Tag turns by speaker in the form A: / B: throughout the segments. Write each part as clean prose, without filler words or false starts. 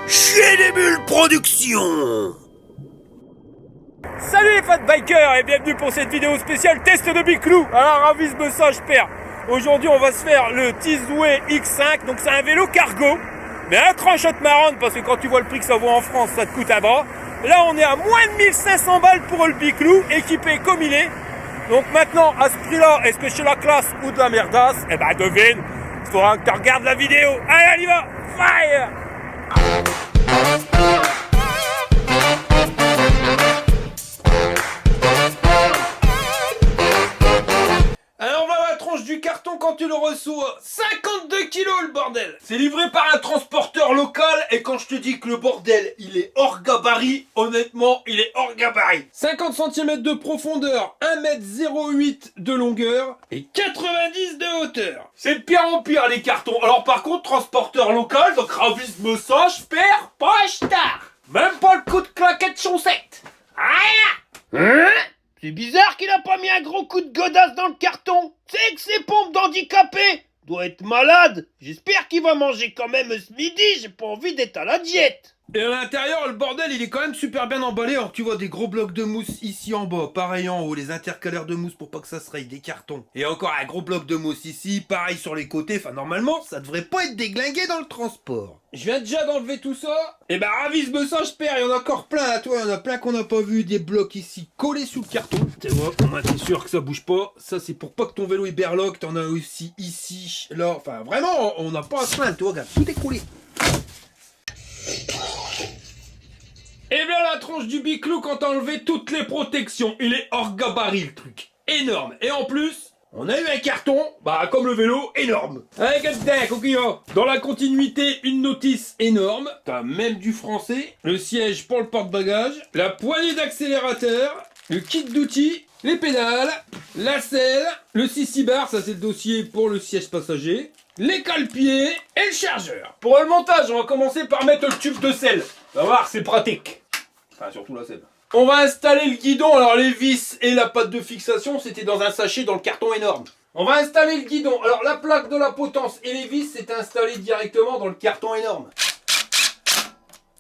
A: Chez des Bulles Productions.
B: Salut les fat bikers et bienvenue pour cette vidéo spéciale test de Biclou. Alors ravise-moi ça, je perds. Aujourd'hui on va se faire le Tizoué X5, donc c'est un vélo cargo, mais un cranchotte marronne parce que quand tu vois le prix que ça vaut en France, ça te coûte un bras. Là on est à moins de 1500 balles pour le Biclou, équipé comme il est. Donc maintenant à ce prix là, est-ce que c'est la classe ou de la merdasse? Eh ben devine, il faudra que tu regardes la vidéo. Allez on y va, fire! Alors voilà la tronche du carton quand tu le reçois. 52 kilos le bordel. C'est livré par un transporteur local et quand je te dis que le bordel il est hors gabarit, honnêtement il est hors gabarit. 50 cm de profondeur, 1,08 m de longueur et 90 de hauteur. C'est de pire en pire les cartons. Alors par contre transporteur local, donc ravise-moi ça, je perds pas tard. Même pas le coup de claquette chaussette. Hein? C'est bizarre qu'il a pas mis un gros coup de godasse dans le carton. C'est que ces pompes d'handicapés doit être malade. J'espère qu'il va manger quand même ce midi. J'ai pas envie d'être à la diète. Et à l'intérieur, le bordel, il est quand même super bien emballé. Alors tu vois des gros blocs de mousse ici en bas, pareil en haut, les intercalaires de mousse pour pas que ça se raye, des cartons. Et encore un gros bloc de mousse ici, pareil sur les côtés. Enfin normalement, ça devrait pas être déglingué dans le transport. Je viens déjà d'enlever tout ça. Et ben ravise-moi ça, je perds. Il y en a encore plein à toi, il y en a plein qu'on n'a pas vu. Des blocs ici collés sous le carton. Tu vois, au moins t'es sûr que ça bouge pas. Ça c'est pour pas que ton vélo il berloque. T'en as aussi ici, là. Enfin vraiment, on n'a pas à se plaindre. Tu vois, regarde, tout est collé. Et bien la tronche du Biclou quand t'as enlevé toutes les protections. Il est hors gabarit le truc. Énorme. Et en plus, on a eu un carton, bah comme le vélo, énorme. Avec un coquillon. Dans la continuité, une notice énorme. T'as même du français. Le siège pour le porte-bagages. La poignée d'accélérateur. Le kit d'outils. Les pédales. La selle. Le 6 bar, ça c'est le dossier pour le siège passager. Les cale-pieds et le chargeur. Pour le montage, on va commencer par mettre le tube de selle. On va voir, c'est pratique. Enfin, surtout la selle. On va installer le guidon. Alors, les vis et la patte de fixation, c'était dans un sachet dans le carton énorme. On va installer le guidon. Alors, la plaque de la potence et les vis, c'est installé directement dans le carton énorme.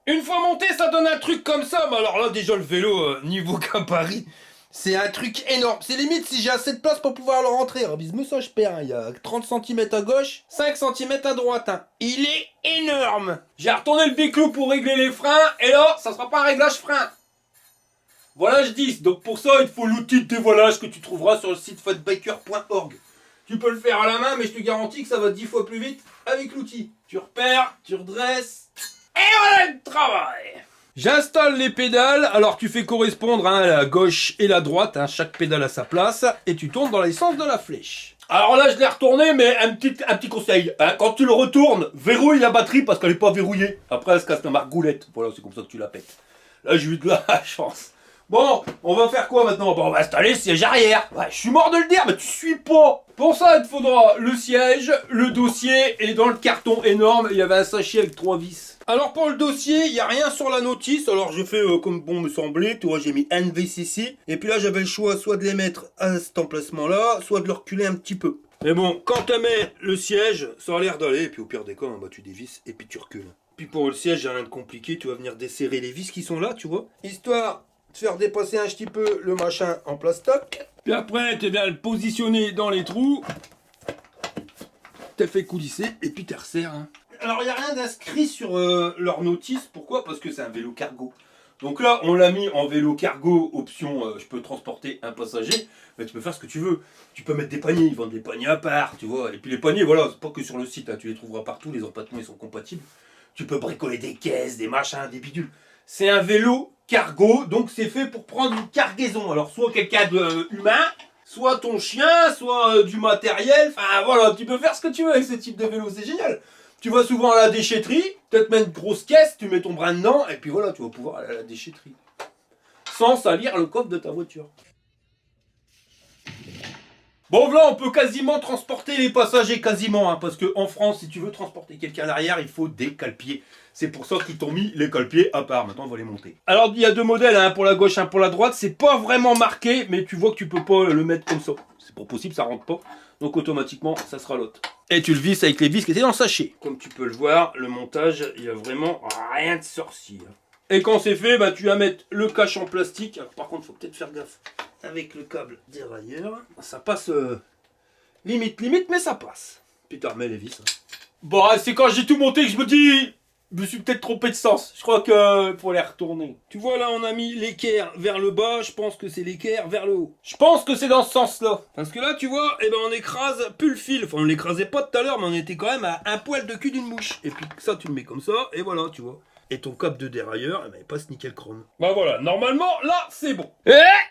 B: Une fois monté, ça donne un truc comme ça. Mais alors là, déjà, le vélo, niveau gabarit, c'est un truc énorme. C'est limite si j'ai assez de place pour pouvoir le rentrer. Alors, bisous, ça, je perds. Il y a 30 cm à gauche, 5 cm à droite. Hein. Il est énorme. J'ai retourné le Biclou pour régler les freins. Et là, ça sera pas un réglage frein. Volage 10. Donc pour ça, il faut l'outil de dévoilage que tu trouveras sur le site fatbiker.org. Tu peux le faire à la main, mais je te garantis que ça va 10 fois plus vite avec l'outil. Tu repères, tu redresses. Et voilà le travail. J'installe les pédales, alors tu fais correspondre hein, la gauche et la droite, hein, chaque pédale à sa place, et tu tournes dans les sens de la flèche. Alors là je l'ai retourné, mais un petit conseil, hein, quand tu le retournes, verrouille la batterie parce qu'elle n'est pas verrouillée. Après elle se casse la margoulette, voilà c'est comme ça que tu la pètes. Là j'ai eu de la chance. Bon, on va faire quoi maintenant? Bon, on va installer le siège arrière. Ouais, je suis mort de le dire, mais tu suis pas. Pour ça, il te faudra le siège, le dossier, et dans le carton énorme, il y avait un sachet avec 3 vis. Alors pour le dossier, il n'y a rien sur la notice, alors je fais comme bon me semblait, tu vois, j'ai mis un vis ici, et puis là j'avais le choix soit de les mettre à cet emplacement-là, soit de le reculer un petit peu. Mais bon, quand tu mets le siège, ça a l'air d'aller, et puis au pire des cas, bah, tu dévisses, et puis tu recules. Puis pour le siège, j'ai rien de compliqué, tu vas venir desserrer les vis qui sont là, tu vois, histoire de faire dépasser un petit peu le machin en plastoc. Puis après, tu viens le positionner dans les trous, t'as fait coulisser, et puis tu resserres. Hein. Alors, il n'y a rien d'inscrit sur leur notice. Pourquoi? Parce que c'est un vélo cargo. Donc là, on l'a mis en vélo cargo, option je peux transporter un passager. Mais tu peux faire ce que tu veux. Tu peux mettre des paniers, ils vendent des paniers à part, tu vois. Et puis les paniers, voilà, c'est pas que sur le site, hein, tu les trouveras partout, les empattements ils sont compatibles. Tu peux bricoler des caisses, des machins, des bidules. C'est un vélo cargo, donc c'est fait pour prendre une cargaison. Alors soit quelqu'un d'humain, soit ton chien, soit du matériel. Enfin voilà, tu peux faire ce que tu veux avec ce type de vélo, c'est génial. Tu vas souvent à la déchetterie, peut-être mettre une grosse caisse, tu mets ton brin dedans, et puis voilà, tu vas pouvoir aller à la déchetterie. Sans salir le coffre de ta voiture. Bon là, on peut quasiment transporter les passagers, quasiment, hein, parce qu'en France, si tu veux transporter quelqu'un à l'arrière, il faut des cale-pieds. C'est pour ça qu'ils t'ont mis les cale-pieds à part. Maintenant, on va les monter. Alors, il y a deux modèles, un pour la gauche, un pour la droite. C'est pas vraiment marqué, mais tu vois que tu peux pas le mettre comme ça. C'est pas possible, ça rentre pas. Donc automatiquement, ça sera l'autre. Et tu le visses avec les vis qui étaient dans le sachet. Comme tu peux le voir, le montage, il y a vraiment rien de sorcier. Et quand c'est fait, bah, tu vas mettre le cache en plastique. Alors, par contre, il faut peut-être faire gaffe avec le câble dérailleur. Ça passe limite, mais ça passe. Puis tu remets les vis. Bon, c'est quand j'ai tout monté que je me dis... Je me suis peut-être trompé de sens. Je crois que faut les retourner. Tu vois là, on a mis l'équerre vers le bas. Je pense que c'est l'équerre vers le haut. Je pense que c'est dans ce sens-là. Parce que là, tu vois, eh ben on écrase plus le fil. Enfin, on l'écrasait pas tout à l'heure, mais on était quand même à un poil de cul d'une mouche. Et puis ça, tu le mets comme ça, et voilà, tu vois. Et ton câble de dérailleur, eh ben, il passe nickel chrome. Bah voilà, normalement, là, c'est bon.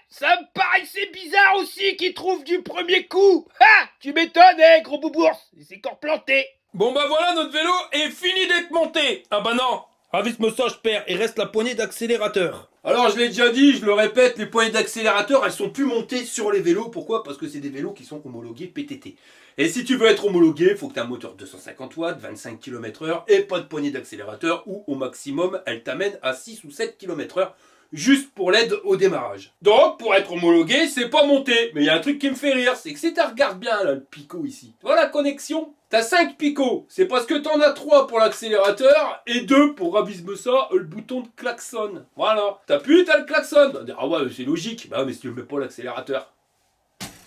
A: Ça me paraissait bizarre aussi qu'il trouve du premier coup. Ha! Tu m'étonnes, gros boubours. Il s'est encore planté.
B: Bon bah voilà, notre vélo est fini d'être monté. Ah bah non, Ravisme-ça, je perds, il reste la poignée d'accélérateur. Alors je l'ai déjà dit, je le répète, les poignées d'accélérateur, elles sont plus montées sur les vélos. Pourquoi? Parce que c'est des vélos qui sont homologués PTT. Et si tu veux être homologué, il faut que tu aies un moteur 250 watts, 25 km/h et pas de poignée d'accélérateur ou au maximum, elle t'amène à 6 ou 7 km/h. Juste pour l'aide au démarrage. Donc, pour être homologué, c'est pas monté. Mais il y a un truc qui me fait rire, c'est que si tu regardes bien là, le picot ici, tu vois la connexion? T'as 5 picots. C'est parce que t'en as 3 pour l'accélérateur et 2 pour ravisme-ça, le bouton de klaxon. Voilà. T'appuies, t'as le klaxon. On va dire, ah ouais, c'est logique. Bah mais si tu ne mets pas l'accélérateur,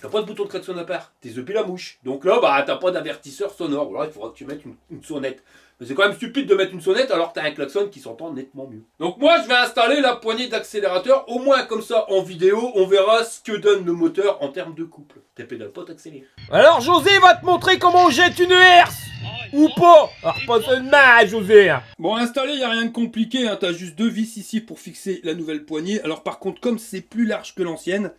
B: t'as pas de bouton de klaxon à part. T'es zepé la mouche. Donc là, bah t'as pas d'avertisseur sonore. Voilà, il faudra que tu mettes une sonnette. Mais c'est quand même stupide de mettre une sonnette alors que t'as un klaxon qui s'entend nettement mieux. Donc moi, je vais installer la poignée d'accélérateur. Au moins comme ça, en vidéo, on verra ce que donne le moteur en termes de couple. Tes pédales pas t'accélères.
A: Alors José va te montrer comment on jette une herse. Ou pas. Alors passe une main à José.
B: Bon, installer, il n'y a rien de compliqué. Hein. T'as juste 2 vis ici pour fixer la nouvelle poignée. Alors par contre, comme c'est plus large que l'ancienne,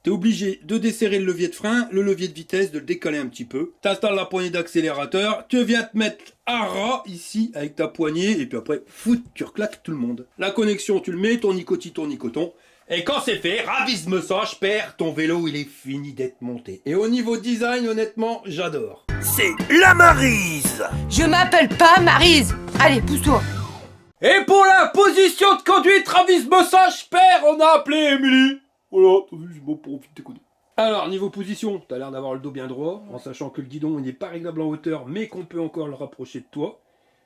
B: t'es obligé de desserrer le levier de frein, le levier de vitesse, de le décaler un petit peu. T'installes la poignée d'accélérateur, tu viens te mettre à ras ici avec ta poignée, et puis après, fout, tu reclaques tout le monde. La connexion, tu le mets, tournicoton. Et quand c'est fait, ravisme-ça, je perds, ton vélo, il est fini d'être monté. Et au niveau design, honnêtement, j'adore.
A: C'est la Maryse.
C: Je m'appelle pas Maryse. Allez, pousse-toi.
B: Et pour la position de conduite, ravisme-ça, je perds, on a appelé Émilie. Voilà, t'as vu, j'ai pas envie de déconner. Alors, niveau position, t'as l'air d'avoir le dos bien droit, en sachant que le guidon n'est pas réglable en hauteur, mais qu'on peut encore le rapprocher de toi.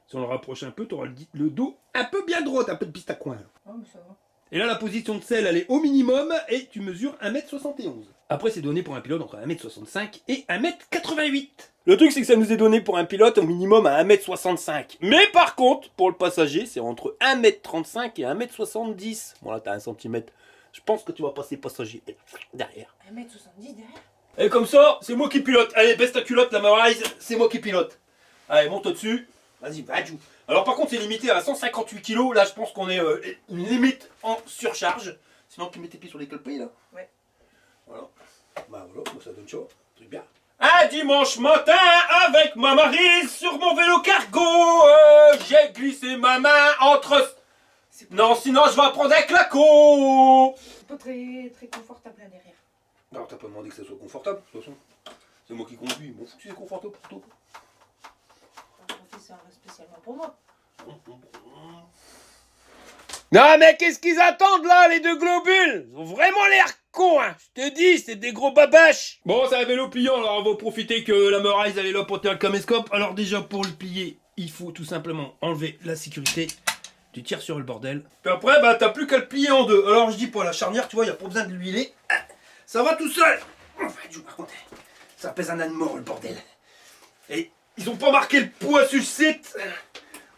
B: Si on le rapproche un peu, t'auras le dos un peu bien droit, t'as un peu de piste à coin.
C: Oh, mais ça va.
B: Et là, la position de selle, elle est au minimum, et tu mesures 1m71. Après, c'est donné pour un pilote entre 1m65 et 1m88. Le truc, c'est que ça nous est donné pour un pilote au minimum à 1m65. Mais par contre, pour le passager, c'est entre 1m35 et 1m70. Bon, là, t'as 1 cm. Je pense que tu vas passer passager derrière.
C: 1m70 derrière.
B: Et comme ça, c'est moi qui pilote. Allez, baisse ta culotte, la Maryse, c'est moi qui pilote. Allez, monte au-dessus. Vas-y, va, joue. Alors par contre, c'est limité à 158 kg. Là, je pense qu'on est une limite en surcharge. Sinon, tu mets tes pieds sur les colpés, là.
C: Ouais.
B: Voilà. Bah voilà, ça donne chaud. Truc bien. Un dimanche matin, avec ma Maryse, sur mon vélo cargo, j'ai glissé ma main entre... Non, sinon je vais prendre un claquot.
C: C'est pas très confortable là derrière.
B: Non, t'as pas demandé que ça soit confortable, de toute façon. C'est moi qui conduis, bon, faut que c'est confortable pour toi.
C: On fait ça spécialement pour moi.
A: Non mais qu'est-ce qu'ils attendent là, les deux globules? Ils ont vraiment l'air cons, hein. Je te dis, c'est des gros babaches.
B: Bon, c'est un vélo pliant, alors on va profiter que la Maryse elle est là pour tenir le caméscope. Alors déjà, pour le plier, il faut tout simplement enlever la sécurité. Tu tires sur le bordel. Puis après, bah t'as plus qu'à le plier en deux. Alors je dis pas, la charnière, tu vois, y a pas besoin de l'huiler. Ça va tout seul. Enfin, par contre, ça pèse un âne mort, le bordel. Et ils ont pas marqué le poids sur le site.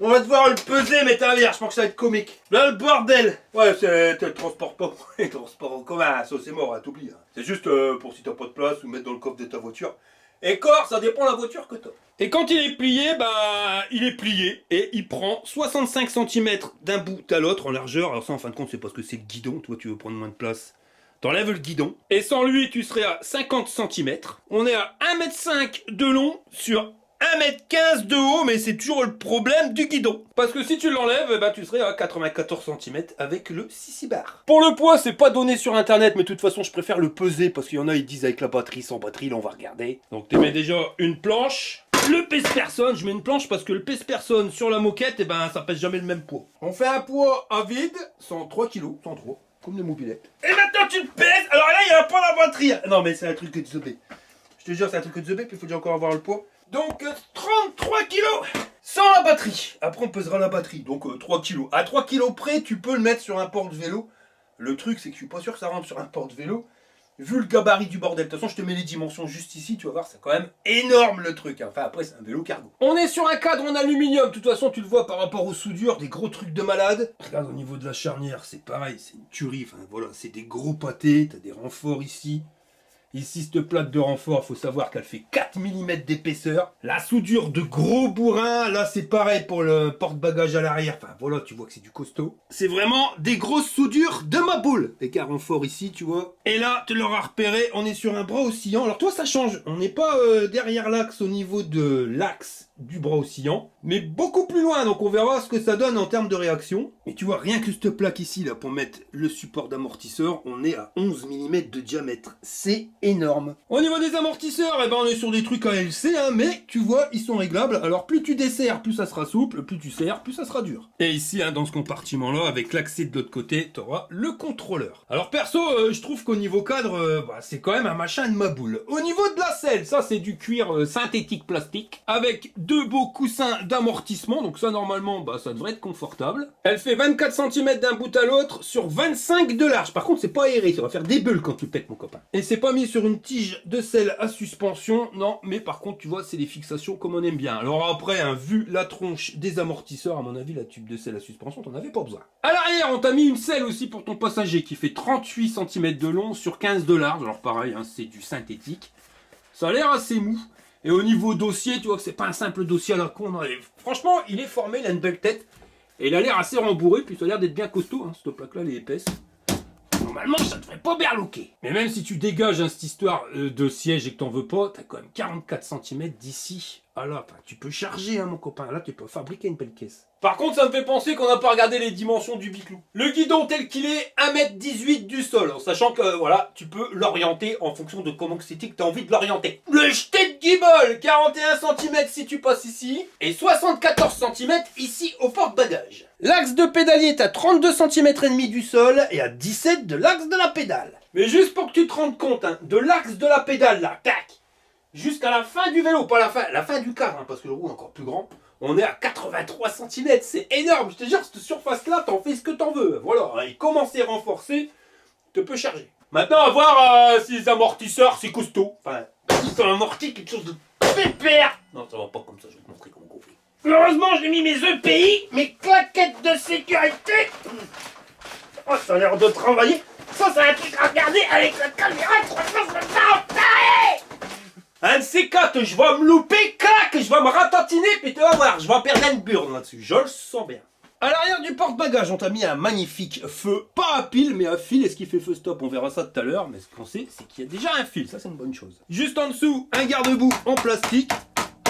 B: On va devoir le peser, mais t'as l'air, je pense que ça va être comique. Là, le bordel. Ouais, c'est le transport pas. Le transport en commun, ça c'est mort, hein, t'oublies. Hein. C'est juste pour si t'as pas de place ou mettre dans le coffre de ta voiture. Et corps, ça dépend de la voiture que t'as. Et quand il est plié, bah il est plié et il prend 65 cm d'un bout à l'autre en largeur. Alors ça en fin de compte c'est parce que c'est le guidon, toi tu veux prendre moins de place. T'enlèves le guidon. Et sans lui tu serais à 50 cm. On est à 1,5 m de long sur 1,15 m de haut, mais c'est toujours le problème du guidon. Parce que si tu l'enlèves, bah, tu serais à 94 cm avec le 6 bar. Pour le poids, c'est pas donné sur internet, mais de toute façon, je préfère le peser parce qu'il y en a, ils disent avec la batterie, sans batterie, là on va regarder. Donc tu mets déjà une planche. Le pèse-personne, je mets une planche parce que le pèse-personne sur la moquette, et ben ça pèse jamais le même poids. On fait un poids à vide, 103 kg, 103, comme des mobilettes. Et maintenant tu le pèses, alors là il y a pas la batterie. Non mais c'est un truc que tu sais.
A: Je te jure, c'est un truc de The Puis il faut déjà encore avoir le poids. Donc 33 kilos sans la batterie. Après on pesera la batterie, donc 3 kilos. À 3 kilos près, tu peux le mettre sur un porte-vélo. Le truc, c'est que je suis pas sûr que ça rentre sur un porte-vélo. Vu le gabarit du bordel. De toute façon, je te mets les dimensions juste ici, tu vas voir, c'est quand même énorme le truc. Enfin, après, c'est un vélo cargo. On est sur un cadre en aluminium. De toute façon, tu le vois par rapport aux soudures, des gros trucs de malade. Regarde, au niveau de la charnière, c'est pareil, c'est une tuerie. Enfin, voilà, c'est des gros pâtés, t'as des renforts ici. Ici, cette plaque de renfort, il faut savoir qu'elle fait 4 mm d'épaisseur. La soudure de gros bourrin, là c'est pareil pour le porte-bagages à l'arrière. Enfin voilà, tu vois que c'est du costaud. C'est vraiment des grosses soudures de ma boule. Avec un renfort ici, tu vois. Et là, tu l'auras repéré, on est sur un bras oscillant. Alors toi, ça change. On n'est pas derrière l'axe au niveau de l'axe du bras oscillant, mais beaucoup plus loin. Donc on verra ce que ça donne en termes de réaction. Et tu vois, rien que cette plaque ici, là, pour mettre le support d'amortisseur, on est à 11 mm de diamètre. C'est énorme. Au niveau des amortisseurs, eh ben, on est sur des trucs ALC, hein, mais tu vois, ils sont réglables. Alors plus tu desserres, plus ça sera souple, plus tu serres, plus ça sera dur. Et ici, hein, dans ce compartiment-là, avec l'accès de l'autre côté, tu auras le contrôleur. Alors perso, je trouve qu'au niveau cadre, c'est quand même un machin de ma boule. Au niveau de la selle, ça c'est du cuir synthétique plastique, avec deux beaux coussins d'amortissement, donc ça normalement, ça devrait être confortable. Elle fait 24 cm d'un bout à l'autre sur 25 de large. Par contre, c'est pas aéré, ça va faire des bulles quand tu pètes, mon copain. Et c'est pas mis sur une tige de selle à suspension, non, mais par contre, tu vois, c'est des fixations comme on aime bien. Alors après, hein, vu la tronche des amortisseurs, à mon avis, la tube de selle à suspension, t'en avais pas besoin. À l'arrière, on t'a mis une selle aussi pour ton passager qui fait 38 cm de long sur 15 de large. Alors pareil, hein, c'est du synthétique. Ça a l'air assez mou. Et au niveau dossier, tu vois que c'est pas un simple dossier à la con. Non, franchement, il est formé, il a une belle tête. Et il a l'air assez rembourré, puis ça a l'air d'être bien costaud. Hein, cette plaque-là, elle est épaisse. Normalement, ça devrait pas berloquer. Mais même si tu dégages hein, cette histoire de siège et que t'en veux pas, t'as quand même 44 cm d'ici. Ah là, tu peux charger, hein, mon copain. Là, tu peux fabriquer une belle caisse. Par contre, ça me fait penser qu'on n'a pas regardé les dimensions du biclou. Le guidon tel qu'il est, 1,18 m du sol. En sachant que, voilà, tu peux l'orienter en fonction de comment c'était que tu as envie de l'orienter. Le jeté de guibole, 41 cm si tu passes ici. Et 74 cm ici au porte-bagages. L'axe de pédalier est à 32 cm et demi du sol et à 17 de l'axe de la pédale. Mais juste pour que tu te rendes compte, hein, de l'axe de la pédale, là, tac, jusqu'à la fin du vélo, pas la fin du cadre, hein, parce que le roue est encore plus grand. On est à 83 cm, c'est énorme. Je te jure, cette surface-là, t'en fais ce que t'en veux. Voilà, il commence à renforcer, te peux charger. Maintenant, à voir si les amortisseurs, c'est costaud. Enfin, ils ont amorti quelque chose de pépère. Non, ça va pas comme ça, je vais te montrer comment on fait. Heureusement, j'ai mis mes EPI, mes claquettes de sécurité. Oh, ça a l'air de travailler. Ça, c'est un truc à regarder avec la caméra 360. Un de ces quatre, je vais me louper, clac, je vais me ratantiner, puis tu vas voir, je vais perdre une burne là-dessus, je le sens bien. À l'arrière du porte-bagages, on t'a mis un magnifique feu, pas à pile, mais à fil. Est-ce qu'il fait feu stop? On verra ça tout à l'heure, mais ce qu'on sait, c'est qu'il y a déjà un fil, ça c'est une bonne chose. Juste en dessous, un garde-boue en plastique.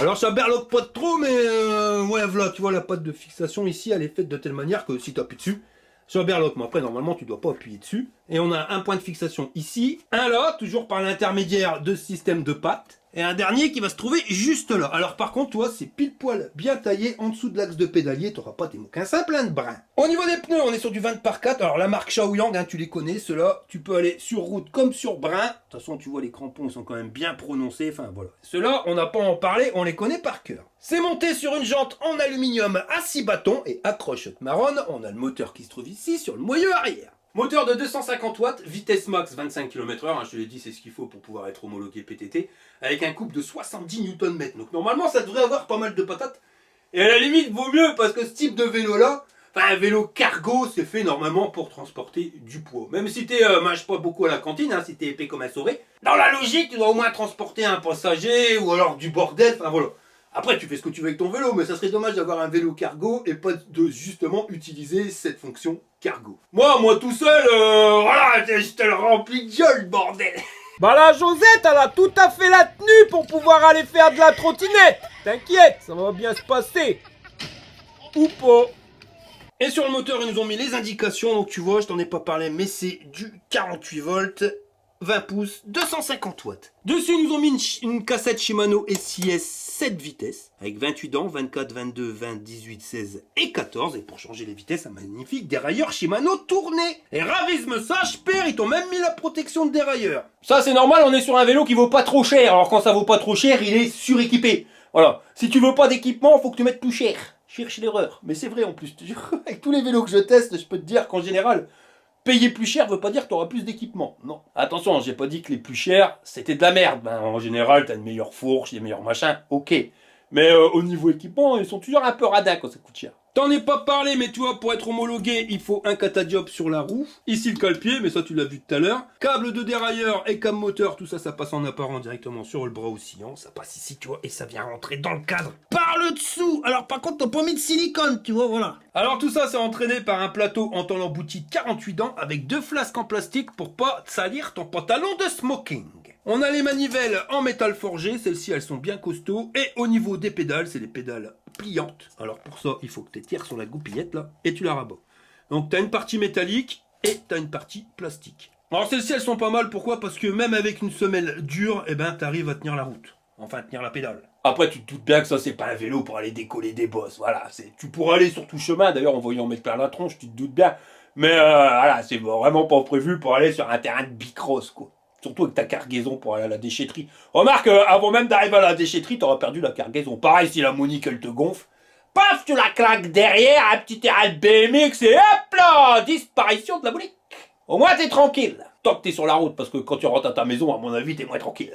A: Alors ça berloque pas de trop, mais ouais, voilà, tu vois la patte de fixation ici, elle est faite de telle manière que si tu appuies dessus, ça berloque. Mais après, normalement, tu dois pas appuyer dessus. Et on a un point de fixation ici, un là, toujours par l'intermédiaire de ce système de pattes. Et un dernier qui va se trouver juste là. Alors par contre, toi, c'est pile poil bien taillé en dessous de l'axe de pédalier. Tu n'auras pas tes moquins, ça plein de brins. Au niveau des pneus, on est sur du 20 par 4. Alors la marque Shaoyang, hein, tu les connais. Ceux-là, tu peux aller sur route comme sur brin. De toute façon, tu vois, les crampons ils sont quand même bien prononcés. Enfin voilà. Ceux-là, on n'a pas à en parler, on les connaît par cœur. C'est monté sur une jante en aluminium à 6 bâtons. Et accroche marronne, on a le moteur qui se trouve ici sur le moyeu arrière. Moteur de 250 watts, vitesse max 25 km/h, hein, je te l'ai dit, c'est ce qu'il faut pour pouvoir être homologué PTT, avec un couple de 70 Nm. Donc normalement, ça devrait avoir pas mal de patates. Et à la limite, vaut mieux, parce que ce type de vélo-là, enfin un vélo cargo, c'est fait normalement pour transporter du poids. Même si t'es, mange pas beaucoup à la cantine, hein, si t'es épais comme un sauvé, dans la logique, tu dois au moins transporter un passager, ou alors du bordel, enfin voilà. Après, tu fais ce que tu veux avec ton vélo, mais ça serait dommage d'avoir un vélo cargo et pas de justement utiliser cette fonction cargo. Moi tout seul, voilà, je te le remplis de gueule, bordel.
D: Bah la Josette, elle a tout à fait la tenue pour pouvoir aller faire de la trottinette. T'inquiète, ça va bien se passer. Ou pas.
A: Et sur le moteur, ils nous ont mis les indications, donc tu vois, je t'en ai pas parlé, mais c'est du 48 volts. 20 pouces, 250 watts. Dessus, ils nous ont mis une cassette Shimano SIS 7 vitesses, avec 28 dents, 24, 22, 20, 18, 16 et 14. Et pour changer les vitesses, un magnifique dérailleur Shimano tourné. Et ravise-me ça, père, ils t'ont même mis la protection de dérailleur. Ça, c'est normal, on est sur un vélo qui vaut pas trop cher. Alors quand ça vaut pas trop cher, il est suréquipé. Voilà, si tu veux pas d'équipement, faut que tu mettes plus cher. Cherche l'erreur. Mais c'est vrai en plus, avec tous les vélos que je teste, je peux te dire qu'en général, payer plus cher veut pas dire que tu auras plus d'équipement. Non. Attention, j'ai pas dit que les plus chers, c'était de la merde. Ben, en général, t'as une meilleure fourche, des meilleurs machins, ok. Mais au niveau équipement, ils sont toujours un peu radins quand ça coûte cher. T'en ai pas parlé, mais tu vois, pour être homologué, il faut un catadiop sur la roue. Ici le cale-pied, mais ça tu l'as vu tout à l'heure. Câble de dérailleur et cam moteur, tout ça, ça passe en apparent directement sur le bras oscillant. Ça passe ici, tu vois, et ça vient rentrer dans le cadre par le dessous. Alors par contre, t'as pas mis de silicone, tu vois, voilà. Alors tout ça, c'est entraîné par un plateau en tôle embouti de 48 dents avec 2 flasques en plastique pour pas salir ton pantalon de smoking. On a les manivelles en métal forgé, celles-ci elles sont bien costauds. Et au niveau des pédales, c'est des pédales pliantes. Alors pour ça, il faut que tu tires sur la goupillette là et tu la rabats. Donc tu as une partie métallique et tu as une partie plastique. Alors celles-ci elles sont pas mal, pourquoi? Parce que même avec une semelle dure, eh ben tu arrives à tenir la route. Enfin tenir la pédale. Après tu te doutes bien que ça c'est pas un vélo pour aller décoller des bosses. Voilà, tu pourras aller sur tout chemin, d'ailleurs en voyant mettre plein la tronche, tu te doutes bien. Mais voilà, c'est vraiment pas prévu pour aller sur un terrain de bicross quoi. Surtout avec ta cargaison pour aller à la déchetterie. Remarque, avant même d'arriver à la déchetterie, t'auras perdu la cargaison. Pareil, si la Monique, elle te gonfle, paf, tu la claques derrière, un petit terrain de BMX et hop là, disparition de la Monique. Au moins, t'es tranquille. Tant que t'es sur la route, parce que quand tu rentres à ta maison, à mon avis, t'es moins tranquille.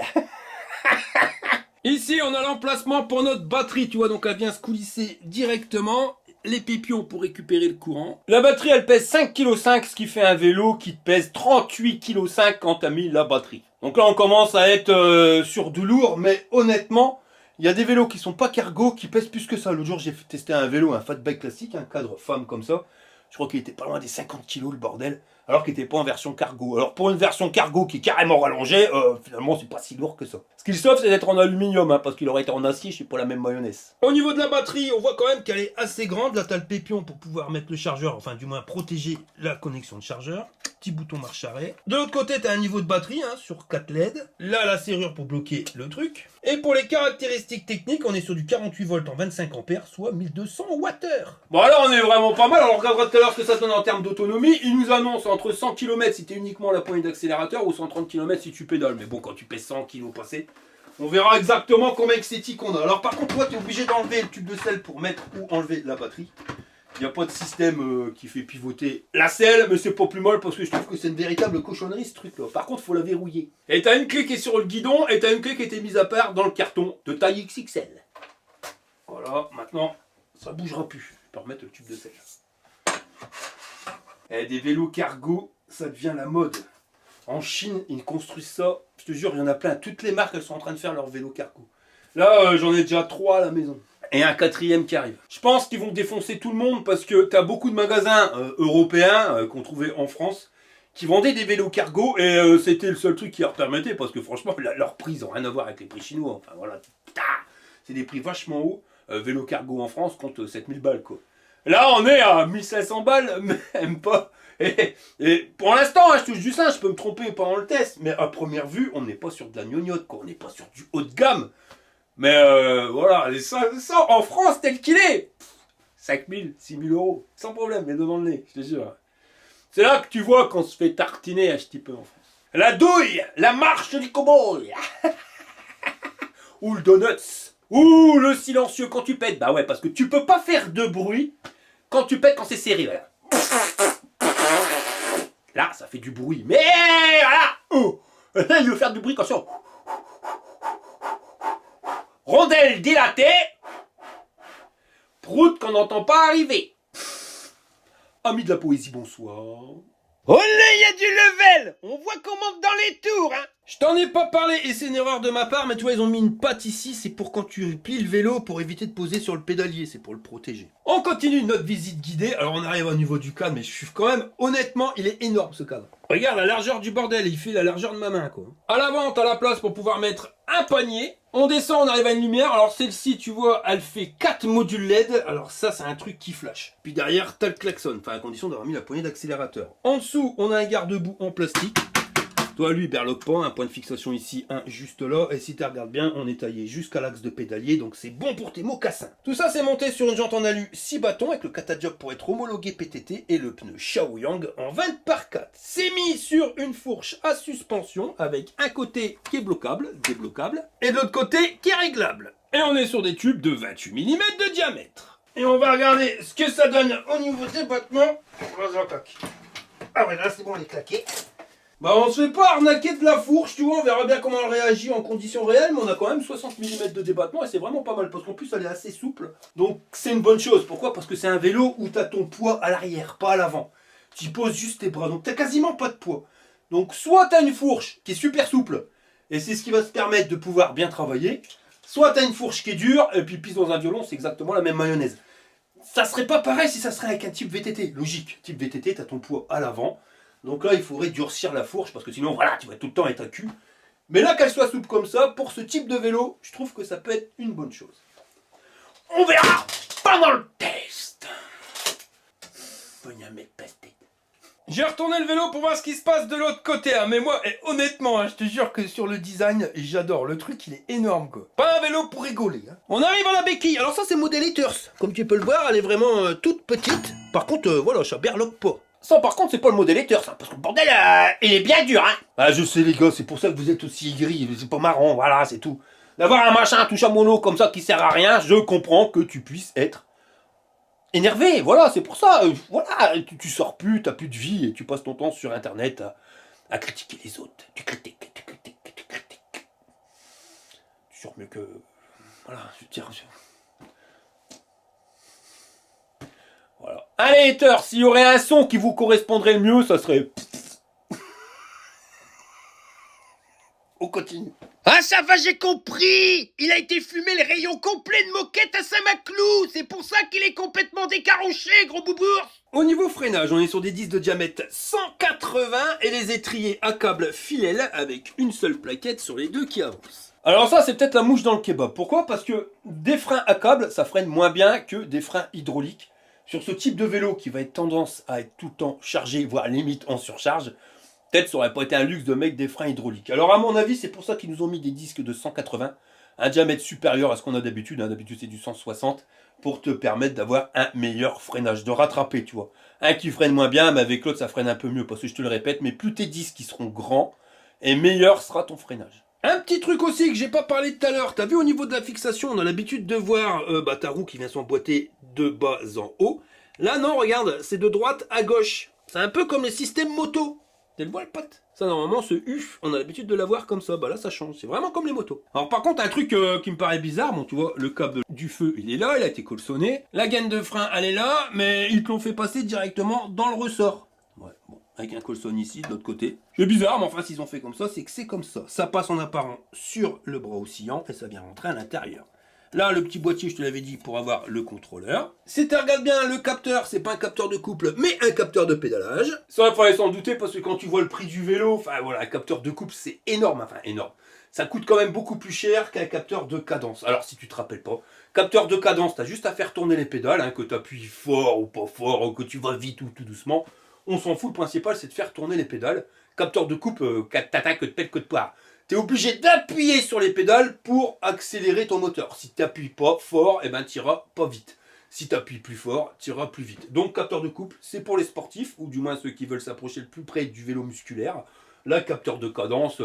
A: Ici, on a l'emplacement pour notre batterie, tu vois, donc elle vient se coulisser directement. Les pépions pour récupérer le courant. La batterie, elle pèse 5,5 kg, ce qui fait un vélo qui te pèse 38,5 kg quand t'as mis la batterie. Donc là, on commence à être sur du lourd, mais honnêtement, il y a des vélos qui sont pas cargo, qui pèsent plus que ça. L'autre jour, j'ai testé un vélo, un fatback classique, un cadre femme comme ça. Je crois qu'il était pas loin des 50 kg le bordel, alors qu'il était pas en version cargo. Alors pour une version cargo qui est carrément rallongée, finalement c'est pas si lourd que ça. Ce qu'il sauve c'est d'être en aluminium, hein, parce qu'il aurait été en acier, je sais pas la même mayonnaise. Au niveau de la batterie, on voit quand même qu'elle est assez grande. Là t'as le pépion pour pouvoir mettre le chargeur, enfin du moins protéger la connexion de chargeur. Petit bouton marche arrêt. De l'autre côté t'as un niveau de batterie hein, sur 4 LED. Là la serrure pour bloquer le truc. Et pour les caractéristiques techniques, on est sur du 48 volts en 25 ampères, soit 1200 Wh. Bon là on est vraiment pas mal, alors on regardera tout à l'heure ce que ça donne en termes d'autonomie. Il nous annonce entre 100 km si tu es uniquement la poignée d'accélérateur ou 130 km si tu pédales. Mais bon, quand tu pèses 100 kg passé, on verra exactement combien de CETI qu'on a. Alors par contre, toi tu es obligé d'enlever le tube de sel pour mettre ou enlever la batterie. Il n'y a pas de système qui fait pivoter la selle, mais c'est pas plus mal parce que je trouve que c'est une véritable cochonnerie ce truc là. Par contre, faut la verrouiller. Et t'as une clé qui est sur le guidon et t'as une clé qui a été mise à part dans le carton de taille XXL. Voilà, maintenant ça bougera plus. Je peux remettre le tube de sel. Et des vélos cargo, ça devient la mode. En Chine, ils construisent ça. Je te jure, il y en a plein. Toutes les marques, elles sont en train de faire leurs vélos cargo. Là, j'en ai déjà 3 à la maison. Et un 4e qui arrive. Je pense qu'ils vont défoncer tout le monde parce que tu as beaucoup de magasins européens qu'on trouvait en France qui vendaient des vélos cargo et c'était le seul truc qui leur permettait parce que franchement, leurs prix, ils n'ont rien à voir avec les prix chinois. Enfin voilà, c'est des prix vachement hauts. Vélo cargo en France compte 7000 balles quoi. Là, on est à 1500 balles, même pas. Et pour l'instant, hein, je touche du singe, je peux me tromper pendant le test, mais à première vue, on n'est pas sur de la gnognotte, quoi. On n'est pas sur du haut de gamme. Mais voilà, ça en France tel qu'il est, 5000, 6000 euros, sans problème, mais devant le nez, je te jure. C'est là que tu vois qu'on se fait tartiner un petit peu en France. La douille, la marche du cow-boy, ou le donuts, ou le silencieux quand tu pètes. Bah ouais, parce que tu peux pas faire de bruit quand tu pètes quand c'est serré, voilà. Là, ça fait du bruit, mais voilà. Oh. Là, il veut faire du bruit quand c'est... Rondelle dilatée. Prout qu'on n'entend pas arriver. Amis de la poésie, bonsoir.
D: Olé, il y a du level. On voit qu'on monte dans les tours, hein.
A: Je t'en ai pas parlé et c'est une erreur de ma part, mais tu vois, ils ont mis une patte ici, c'est pour quand tu plies le vélo pour éviter de poser sur le pédalier, c'est pour le protéger. On continue notre visite guidée, alors on arrive au niveau du cadre, mais je suis quand même, honnêtement, il est énorme ce cadre. Regarde la largeur du bordel, il fait la largeur de ma main quoi. À l'avant, t'as la place pour pouvoir mettre un panier. On descend, on arrive à une lumière, alors celle-ci, tu vois, elle fait 4 modules LED, alors ça c'est un truc qui flash. Puis derrière, t'as le klaxon, enfin à condition d'avoir mis la poignée d'accélérateur. En dessous, on a un garde-boue en plastique. Toi, lui, berloque pas, un point de fixation ici, un juste là. Et si tu regardes bien, on est taillé jusqu'à l'axe de pédalier, donc c'est bon pour tes mocassins. Tout ça, c'est monté sur une jante en alu 6 bâtons avec le Katajob pour être homologué PTT et le pneu Shaoyang en 20 par 4. C'est mis sur une fourche à suspension avec un côté qui est bloquable, débloquable, et de l'autre côté qui est réglable. Et on est sur des tubes de 28 mm de diamètre. Et on va regarder ce que ça donne au niveau des battements. Ah ouais, là c'est bon, elle est claquée. Bah on se fait pas arnaquer de la fourche, tu vois, on verra bien comment elle réagit en conditions réelles, mais on a quand même 60 mm de débattement et c'est vraiment pas mal, parce qu'en plus elle est assez souple. Donc c'est une bonne chose, pourquoi? Parce que c'est un vélo où tu as ton poids à l'arrière, pas à l'avant. Tu poses juste tes bras, donc tu quasiment pas de poids. Donc soit tu as une fourche qui est super souple, et c'est ce qui va te permettre de pouvoir bien travailler, soit tu as une fourche qui est dure, et puis pisse dans un violon, c'est exactement la même mayonnaise. Ça serait pas pareil si ça serait avec un type VTT, logique. Type VTT, tu as ton poids à l'avant. Donc là, il faudrait durcir la fourche, parce que sinon, voilà, tu vas tout le temps être à cul. Mais là, qu'elle soit souple comme ça, pour ce type de vélo, je trouve que ça peut être une bonne chose. On verra pendant le test. J'ai retourné le vélo pour voir ce qui se passe de l'autre côté, hein. Mais moi, honnêtement, hein, je te jure que sur le design, j'adore. Le truc, il est énorme, quoi. Pas un vélo pour rigoler, hein. On arrive à la béquille. Alors ça, c'est modèle Haters. Comme tu peux le voir, elle est vraiment toute petite. Par contre, voilà, ça berloque pas. Ça, par contre, c'est pas le modèle Haters, hein, parce que le bordel, il est bien dur, hein. Ah, je sais, les gars, c'est pour ça que vous êtes aussi aigris. C'est pas marrant, voilà, c'est tout. D'avoir un machin tout chamono comme ça qui sert à rien, je comprends que tu puisses être énervé, voilà, c'est pour ça. Voilà, tu sors plus, t'as plus de vie et tu passes ton temps sur internet à critiquer les autres. Tu critiques. Tu sors mieux que. Voilà, je veux dire. Voilà. Allez, haters, s'il y aurait un son qui vous correspondrait le mieux, ça serait. On continue.
D: Ah ça va, j'ai compris. Il a été fumé le rayon complet de moquette à Saint-Maclou. C'est pour ça qu'il est complètement décaroché, gros boubours.
A: Au niveau freinage, on est sur des disques de diamètre 180 et les étriers à câble Filel avec une seule plaquette sur les deux qui avancent. Alors ça, c'est peut-être la mouche dans le kebab. Pourquoi? Parce que des freins à câble, ça freine moins bien que des freins hydrauliques. Sur ce type de vélo qui va être tendance à être tout le temps chargé, voire limite en surcharge, peut-être ça aurait pas été un luxe de mettre des freins hydrauliques. Alors à mon avis, c'est pour ça qu'ils nous ont mis des disques de 180, un diamètre supérieur à ce qu'on a d'habitude. D'habitude, c'est du 160 pour te permettre d'avoir un meilleur freinage, de rattraper, tu vois. Un qui freine moins bien, mais avec l'autre, ça freine un peu mieux, parce que je te le répète, mais plus tes disques qui seront grands, et meilleur sera ton freinage. Un petit truc aussi que j'ai pas parlé tout à l'heure, t'as vu au niveau de la fixation, on a l'habitude de voir ta roue qui vient s'emboîter de bas en haut. Là non, regarde, c'est de droite à gauche. C'est un peu comme les systèmes moto. Tu le vois le pote? Ça normalement ce U, on a l'habitude de l'avoir comme ça, bah là ça change, c'est vraiment comme les motos. Alors par contre un truc qui me paraît bizarre, bon tu vois, le câble du feu il est là, il a été colçonné. La gaine de frein elle est là, mais ils te l'ont fait passer directement dans le ressort. Ouais, bon, avec un colson ici de l'autre côté. C'est bizarre, mais enfin s'ils ont fait comme ça, c'est que c'est comme ça. Ça passe en apparent sur le bras oscillant et ça vient rentrer à l'intérieur. Là, le petit boîtier, je te l'avais dit, pour avoir le contrôleur. Si tu regardes bien, le capteur, c'est pas un capteur de couple, mais un capteur de pédalage. Ça, il fallait s'en douter, parce que quand tu vois le prix du vélo, enfin voilà, un capteur de couple, c'est énorme, enfin énorme. Ça coûte quand même beaucoup plus cher qu'un capteur de cadence. Alors, si tu te rappelles pas, capteur de cadence, tu as juste à faire tourner les pédales, hein, que tu appuies fort ou pas fort, ou que tu vas vite ou tout doucement. On s'en fout, le principal, c'est de faire tourner les pédales. Capteur de coupe, t'attaques que de pelle que de poire. Tu es obligé d'appuyer sur les pédales pour accélérer ton moteur. Si tu n'appuies pas fort, eh ben, tu iras pas vite. Si tu appuies plus fort, tu iras plus vite. Donc capteur de couple, c'est pour les sportifs, ou du moins ceux qui veulent s'approcher le plus près du vélo musculaire. Là, capteur de cadence,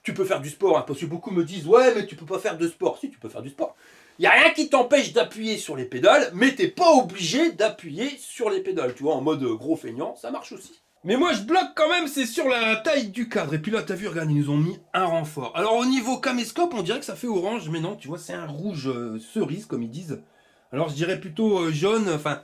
A: tu peux faire du sport, hein, parce que beaucoup me disent « Ouais, mais tu peux pas faire de sport. » Si, tu peux faire du sport. Il n'y a rien qui t'empêche d'appuyer sur les pédales, mais tu n'es pas obligé d'appuyer sur les pédales. Tu vois, en mode gros feignant, ça marche aussi. Mais moi je bloque quand même, c'est sur la taille du cadre. Et puis là, t'as vu, regarde, ils nous ont mis un renfort. Alors au niveau caméscope, on dirait que ça fait orange, mais non, tu vois, c'est un rouge cerise, comme ils disent. Alors je dirais plutôt jaune, enfin,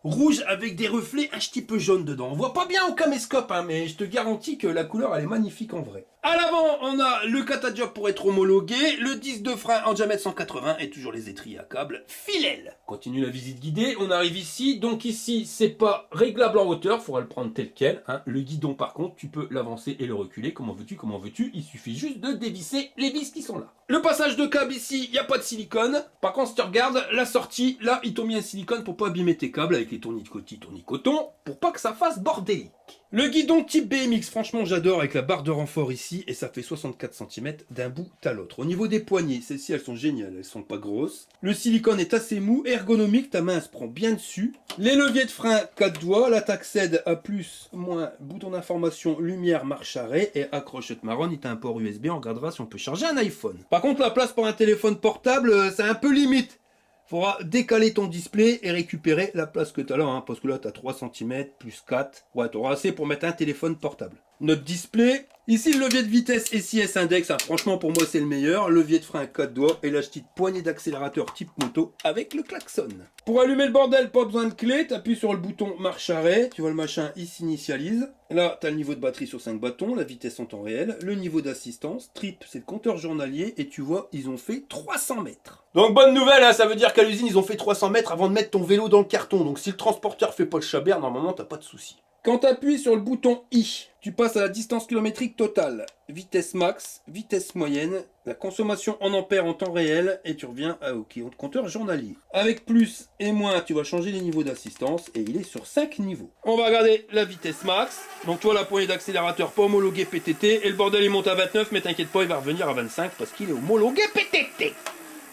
A: rouge avec des reflets un petit peu jaune dedans. On voit pas bien au caméscope, hein, mais je te garantis que la couleur, elle est magnifique en vrai.
B: À l'avant, on a le catadiop pour être homologué, le disque de frein en diamètre 180 et toujours les étriers à câble Philel. Continue la visite guidée, on arrive ici. Donc ici, c'est pas réglable en hauteur, faudra le prendre tel quel. Hein. Le guidon, par contre, tu peux l'avancer et le reculer. Comment veux-tu. Il suffit juste de dévisser les vis qui sont là. Le passage de câble ici, il n'y a pas de silicone. Par contre, si tu regardes la sortie, là, ils t'ont mis un silicone pour pas abîmer tes câbles avec les tournicoton, pour pas que ça fasse bordélique. Le guidon type BMX, franchement j'adore avec la barre de renfort ici et ça fait 64 cm d'un bout à l'autre. Au niveau des poignées, celles-ci elles sont géniales, elles sont pas grosses. Le silicone est assez mou, ergonomique, ta main elle se prend bien dessus. Les leviers de frein 4 doigts, l'attaque cède à plus, moins, bouton d'information, lumière, marche arrêt et accrochette marron, il t'a un port USB, on regardera si on peut charger un iPhone. Par contre la place pour un téléphone portable, c'est un peu limite. Faudra décaler ton display et récupérer la place que tu as là, hein, parce que là tu as 3 cm plus 4. Ouais, tu auras assez pour mettre un téléphone portable. Notre display, ici le levier de vitesse SIS Index, hein, franchement pour moi c'est le meilleur. Levier de frein 4 doigts et la petite poignée d'accélérateur type moto avec le klaxon. Pour allumer le bordel, pas besoin de clé, tu appuies sur le bouton marche arrêt, tu vois le machin il s'initialise. Là tu as le niveau de batterie sur 5 bâtons, la vitesse en temps réel, le niveau d'assistance, trip c'est le compteur journalier et tu vois ils ont fait 300 mètres. Donc bonne nouvelle, hein, ça veut dire qu'à l'usine ils ont fait 300 mètres avant de mettre ton vélo dans le carton. Donc si le transporteur fait pas le chabert, normalement t'as pas de souci. Quand tu appuies sur le bouton I, tu passes à la distance kilométrique totale, vitesse max, vitesse moyenne, la consommation en ampères en temps réel et tu reviens au compteur journalier. Avec plus et moins, tu vas changer les niveaux d'assistance et il est sur 5 niveaux. On va regarder la vitesse max. Donc tu vois la poignée d'accélérateur pas homologué PTT et le bordel il monte à 29 mais t'inquiète pas il va revenir à 25 parce qu'il est homologué PTT.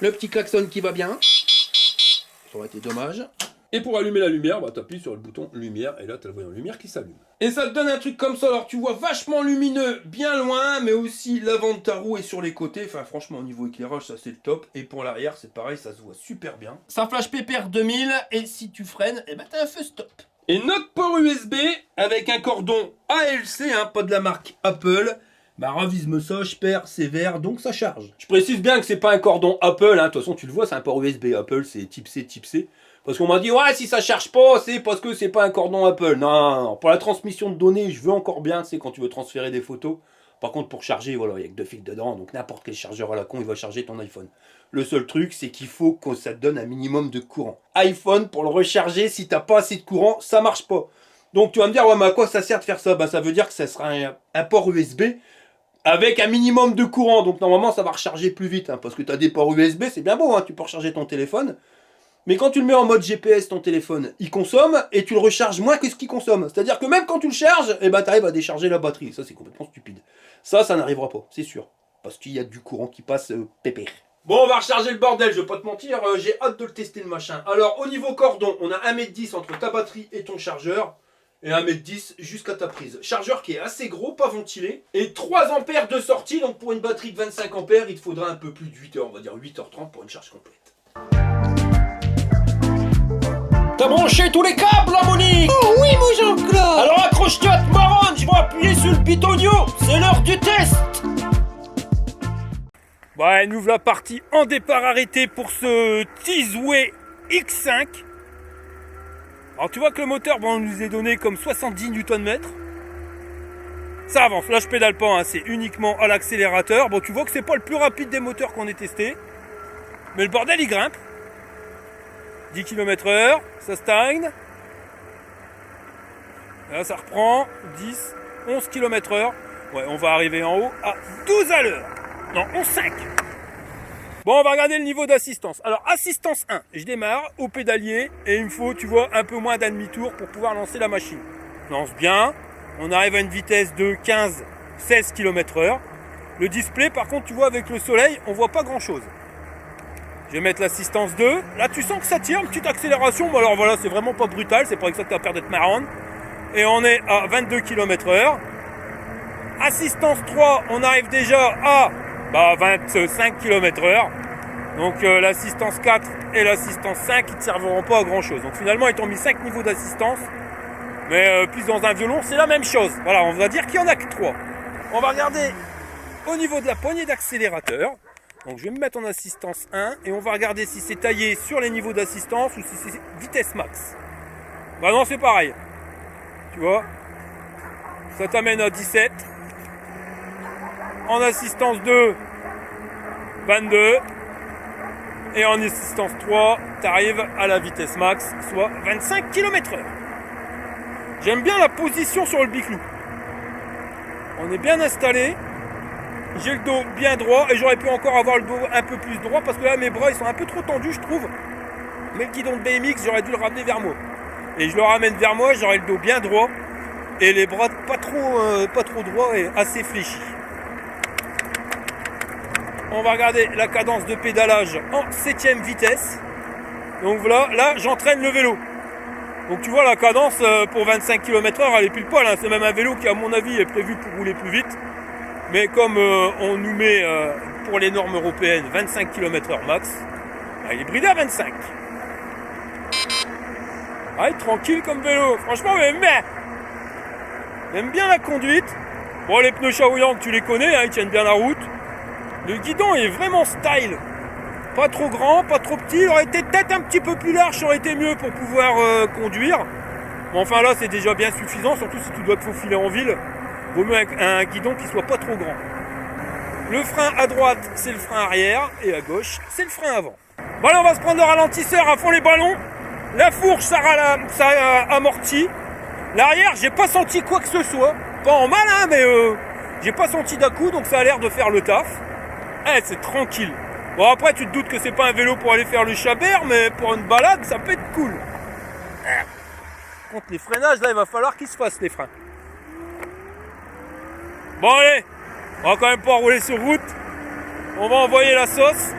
B: Le petit klaxon qui va bien. Ça aurait été dommage. Et pour allumer la lumière, bah t'appuies sur le bouton lumière et là t'as le voyant lumière qui s'allume. Et ça te donne un truc comme ça, alors tu vois vachement lumineux bien loin, mais aussi l'avant de ta roue et sur les côtés. Enfin franchement au niveau éclairage ça c'est le top. Et pour l'arrière c'est pareil, ça se voit super bien. Ça flash PPR 2000 et si tu freines, et bah t'as un feu stop. Et notre port USB avec un cordon ALC, hein, pas de la marque Apple. Bah ravise-me ça, je perds, c'est vert, donc ça charge. Je précise bien que c'est pas un cordon Apple, hein. De toute façon tu le vois, c'est un port USB. Apple c'est type C. Parce qu'on m'a dit, ouais, si ça charge pas, c'est parce que c'est pas un cordon Apple. Non. Pour la transmission de données, je veux encore bien, c'est quand tu veux transférer des photos. Par contre, pour charger, voilà, il n'y a que 2 fils dedans, donc n'importe quel chargeur à la con, il va charger ton iPhone. Le seul truc, c'est qu'il faut que ça te donne un minimum de courant. iPhone, pour le recharger, si t'as pas assez de courant, ça marche pas. Donc tu vas me dire, ouais, mais à quoi ça sert de faire ça? Bah ça veut dire que ça sera un port USB avec un minimum de courant. Donc normalement, ça va recharger plus vite, hein, parce que tu as des ports USB, c'est bien beau, hein, tu peux recharger ton téléphone. Mais quand tu le mets en mode GPS, ton téléphone, il consomme et tu le recharges moins que ce qu'il consomme. C'est-à-dire que même quand tu le charges, eh ben, tu arrives à décharger la batterie. Ça, c'est complètement stupide. Ça n'arrivera pas, c'est sûr. Parce qu'il y a du courant qui passe pépère. Bon, on va recharger le bordel, je vais pas te mentir, j'ai hâte de le tester le machin. Alors, au niveau cordon, on a 1,10 m entre ta batterie et ton chargeur. Et 1,10 m jusqu'à ta prise. Chargeur qui est assez gros, pas ventilé. Et 3 ampères de sortie, donc pour une batterie de 25 ampères, il te faudra un peu plus de 8 heures, on va dire 8h30 pour une charge complète. T'as branché tous les câbles, là, Monique?
D: Oh oui, mon Jean-Claude.
B: Alors accroche-toi, te marronne, je vais appuyer sur le bitonio, c'est l'heure du test. Ouais, nous voilà partis en départ arrêté pour ce Tizway X5. Alors tu vois que le moteur, bon, on nous est donné comme 70 Nm. Ça avance, là je pédale pas, hein, c'est uniquement à l'accélérateur. Bon, tu vois que c'est pas le plus rapide des moteurs qu'on ait testé. Mais le bordel il grimpe. 10 km/h, ça stagne. Là ça reprend, 10, 11 km/h. Ouais, on va arriver en haut à 12 à l'heure. Non, 11,5. Bon, on va regarder le niveau d'assistance. Alors, assistance 1, je démarre au pédalier et il me faut, tu vois, un peu moins d'un demi-tour pour pouvoir lancer la machine. Je lance bien, on arrive à une vitesse de 15-16 km/h. Le display, par contre, tu vois, avec le soleil, on voit pas grand-chose. Je vais mettre l'assistance 2. Là, tu sens que ça tire, une petite accélération. Bon, alors voilà, c'est vraiment pas brutal, c'est pas que ça t'a peur d'être marron. Et on est à 22 km/h. Assistance 3, on arrive déjà à 25 km/h. Donc l'assistance 4 et l'assistance 5 ils ne serviront pas à grand chose. Donc finalement ils t'ont mis 5 niveaux d'assistance. Mais puis dans un violon c'est la même chose. Voilà, on va dire qu'il n'y en a que 3. On va regarder au niveau de la poignée d'accélérateur. Donc je vais me mettre en assistance 1 et on va regarder si c'est taillé sur les niveaux d'assistance ou si c'est vitesse max. Bah non, c'est pareil. Tu vois, ça t'amène à 17.
D: en assistance 2, 22. Et en assistance 3, tu arrives à la vitesse max, soit 25 km/h. J'aime bien la position sur le biclou. On est bien installé. J'ai le dos bien droit et j'aurais pu encore avoir le dos un peu plus droit parce que là mes bras ils sont un peu trop tendus je trouve. Mais le guidon de BMX j'aurais dû le ramener vers moi. Et je le ramène vers moi, j'aurai le dos bien droit et les bras pas trop droits et assez fléchis. On va regarder la cadence de pédalage en 7ème vitesse. Donc voilà, là j'entraîne le vélo. Donc tu vois la cadence pour 25 km/h elle est pile poil. Hein. C'est même un vélo qui à mon avis est prévu pour rouler plus vite. Mais comme on nous met pour les normes européennes 25 km/h max, bah, il est bridé à 25. Ah, il est tranquille comme vélo. Franchement, j'aime bien la conduite. Bon, les pneus Shaoyang, tu les connais, hein, ils tiennent bien la route. Le guidon est vraiment style. Pas trop grand, pas trop petit. Il aurait été peut-être un petit peu plus large, ça aurait été mieux pour pouvoir conduire. Mais enfin là, c'est déjà bien suffisant, surtout si tu dois te faufiler en ville. Vaut mieux un guidon qui soit pas trop grand. Le frein à droite, c'est le frein arrière. Et à gauche, c'est le frein avant. Bon, allez, on va se prendre le ralentisseur à fond les ballons. La fourche, ça amortit. L'arrière, j'ai pas senti quoi que ce soit. Pas en mal, hein, mais j'ai pas senti d'à-coup, donc ça a l'air de faire le taf. C'est tranquille. Bon, après, tu te doutes que c'est pas un vélo pour aller faire le Chabert, mais pour une balade, ça peut être cool. Contre les freinages, là, il va falloir qu'ils se fassent les freins. Bon, allez, on va quand même pas rouler sur route. On va envoyer la sauce.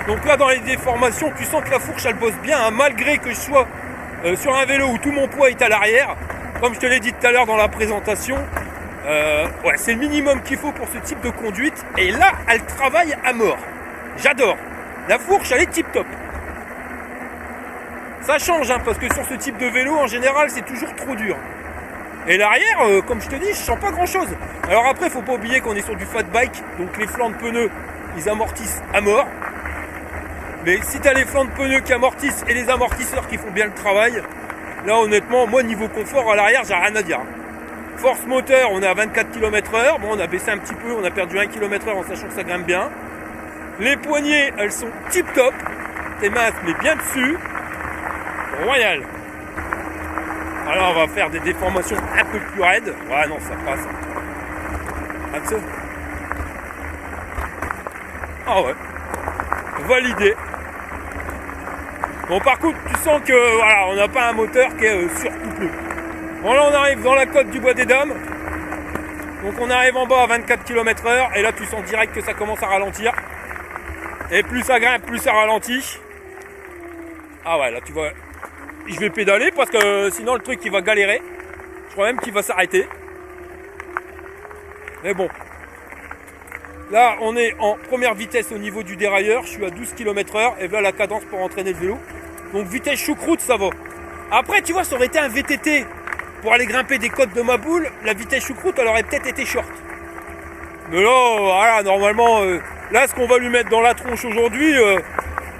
D: Donc là, dans les déformations, tu sens que la fourche, elle bosse bien, hein, malgré que je sois sur un vélo où tout mon poids est à l'arrière. Comme je te l'ai dit tout à l'heure dans la présentation, ouais, c'est le minimum qu'il faut pour ce type de conduite. Et là, elle travaille à mort. J'adore. La fourche, elle est tip top. Ça change, hein, parce que sur ce type de vélo, en général, c'est toujours trop dur. Et l'arrière, comme je te dis, je sens pas grand chose. Alors après, faut pas oublier qu'on est sur du fat bike, donc les flancs de pneus, ils amortissent à mort. Mais si tu as les flancs de pneus qui amortissent et les amortisseurs qui font bien le travail, là honnêtement, moi niveau confort à l'arrière, j'ai rien à dire. Force moteur, on est à 24 km/h. Bon, on a baissé un petit peu, on a perdu 1 km/h en sachant que ça grimpe bien. Les poignées, elles sont tip top. Tes mains se mettent bien dessus. Royal. Alors on va faire des déformations un peu plus raides. Ouais, non, ça passe. Comme ça. Ah ouais. Validé. Bon, par contre, tu sens que voilà, on n'a pas un moteur qui est surcouplé. Bon, là, on arrive dans la côte du Bois des Dames. Donc, on arrive en bas à 24 km/h. Et là, tu sens direct que ça commence à ralentir. Et plus ça grimpe, plus ça ralentit. Ah ouais, là, tu vois. Je vais pédaler parce que sinon, le truc, il va galérer. Je crois même qu'il va s'arrêter. Mais bon. Là, on est en première vitesse au niveau du dérailleur. Je suis à 12 km/h. Et voilà la cadence pour entraîner le vélo. Donc, vitesse choucroute, ça va. Après, tu vois, ça aurait été un VTT. Pour aller grimper des côtes de Maboul, la vitesse choucroute, elle aurait peut-être été short. Mais là, voilà, normalement, là, ce qu'on va lui mettre dans la tronche aujourd'hui,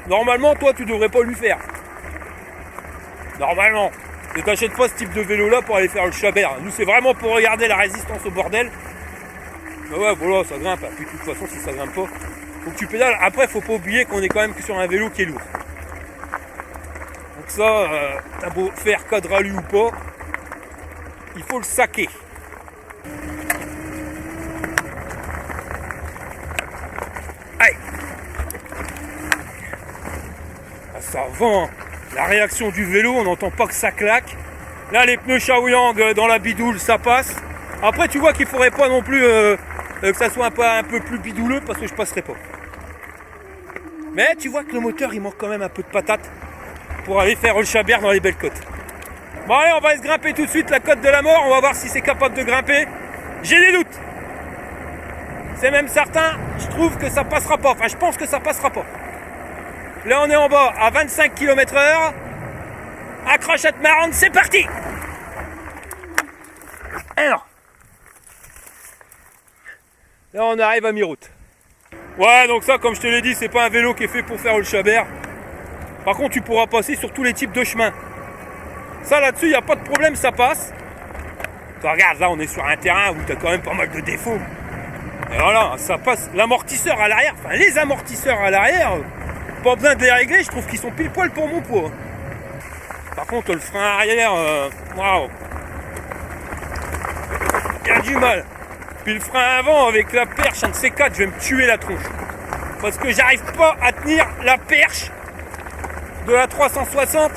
D: normalement, toi, tu devrais pas lui faire. Normalement. Ne t'achètes pas ce type de vélo-là pour aller faire le Chabert. Nous, c'est vraiment pour regarder la résistance au bordel. Mais ouais, voilà, ça grimpe. Et puis, de toute façon, si ça grimpe pas, faut que tu pédales. Après, faut pas oublier qu'on est quand même que sur un vélo qui est lourd. Donc ça, t'as beau faire cadre à lui ou pas, il faut le saquer. Aïe. Ah, ça va. La réaction du vélo, on n'entend pas que ça claque. Là, les pneus Shaoyang dans la bidoule, ça passe. Après, tu vois qu'il ne faudrait pas non plus que ça soit un peu plus bidouleux parce que je passerai pas. Mais tu vois que le moteur, il manque quand même un peu de patate pour aller faire le Chabert dans les belles côtes. Bon allez, on va se grimper tout de suite la côte de la mort. On va voir si c'est capable de grimper. J'ai des doutes. C'est même certain, je trouve que ça passera pas. Enfin, je pense que ça passera pas. Là, on est en bas à 25 km/h. Accrochette marrante, c'est parti. Alors. Là, on arrive à mi-route. Ouais, donc ça, comme je te l'ai dit, c'est pas un vélo qui est fait pour faire le Chabert. Par contre, tu pourras passer sur tous les types de chemins. Ça, là-dessus, il n'y a pas de problème, ça passe. Toi, regarde, là, on est sur un terrain où tu as quand même pas mal de défauts. Et voilà, ça passe. L'amortisseur à l'arrière, enfin les amortisseurs à l'arrière, pas besoin de les régler, je trouve qu'ils sont pile poil pour mon poids. Par contre, le frein arrière, waouh, il y a du mal. Puis le frein avant, avec la perche, un de ces quatre, je vais me tuer la tronche. Parce que j'arrive pas à tenir la perche de la 360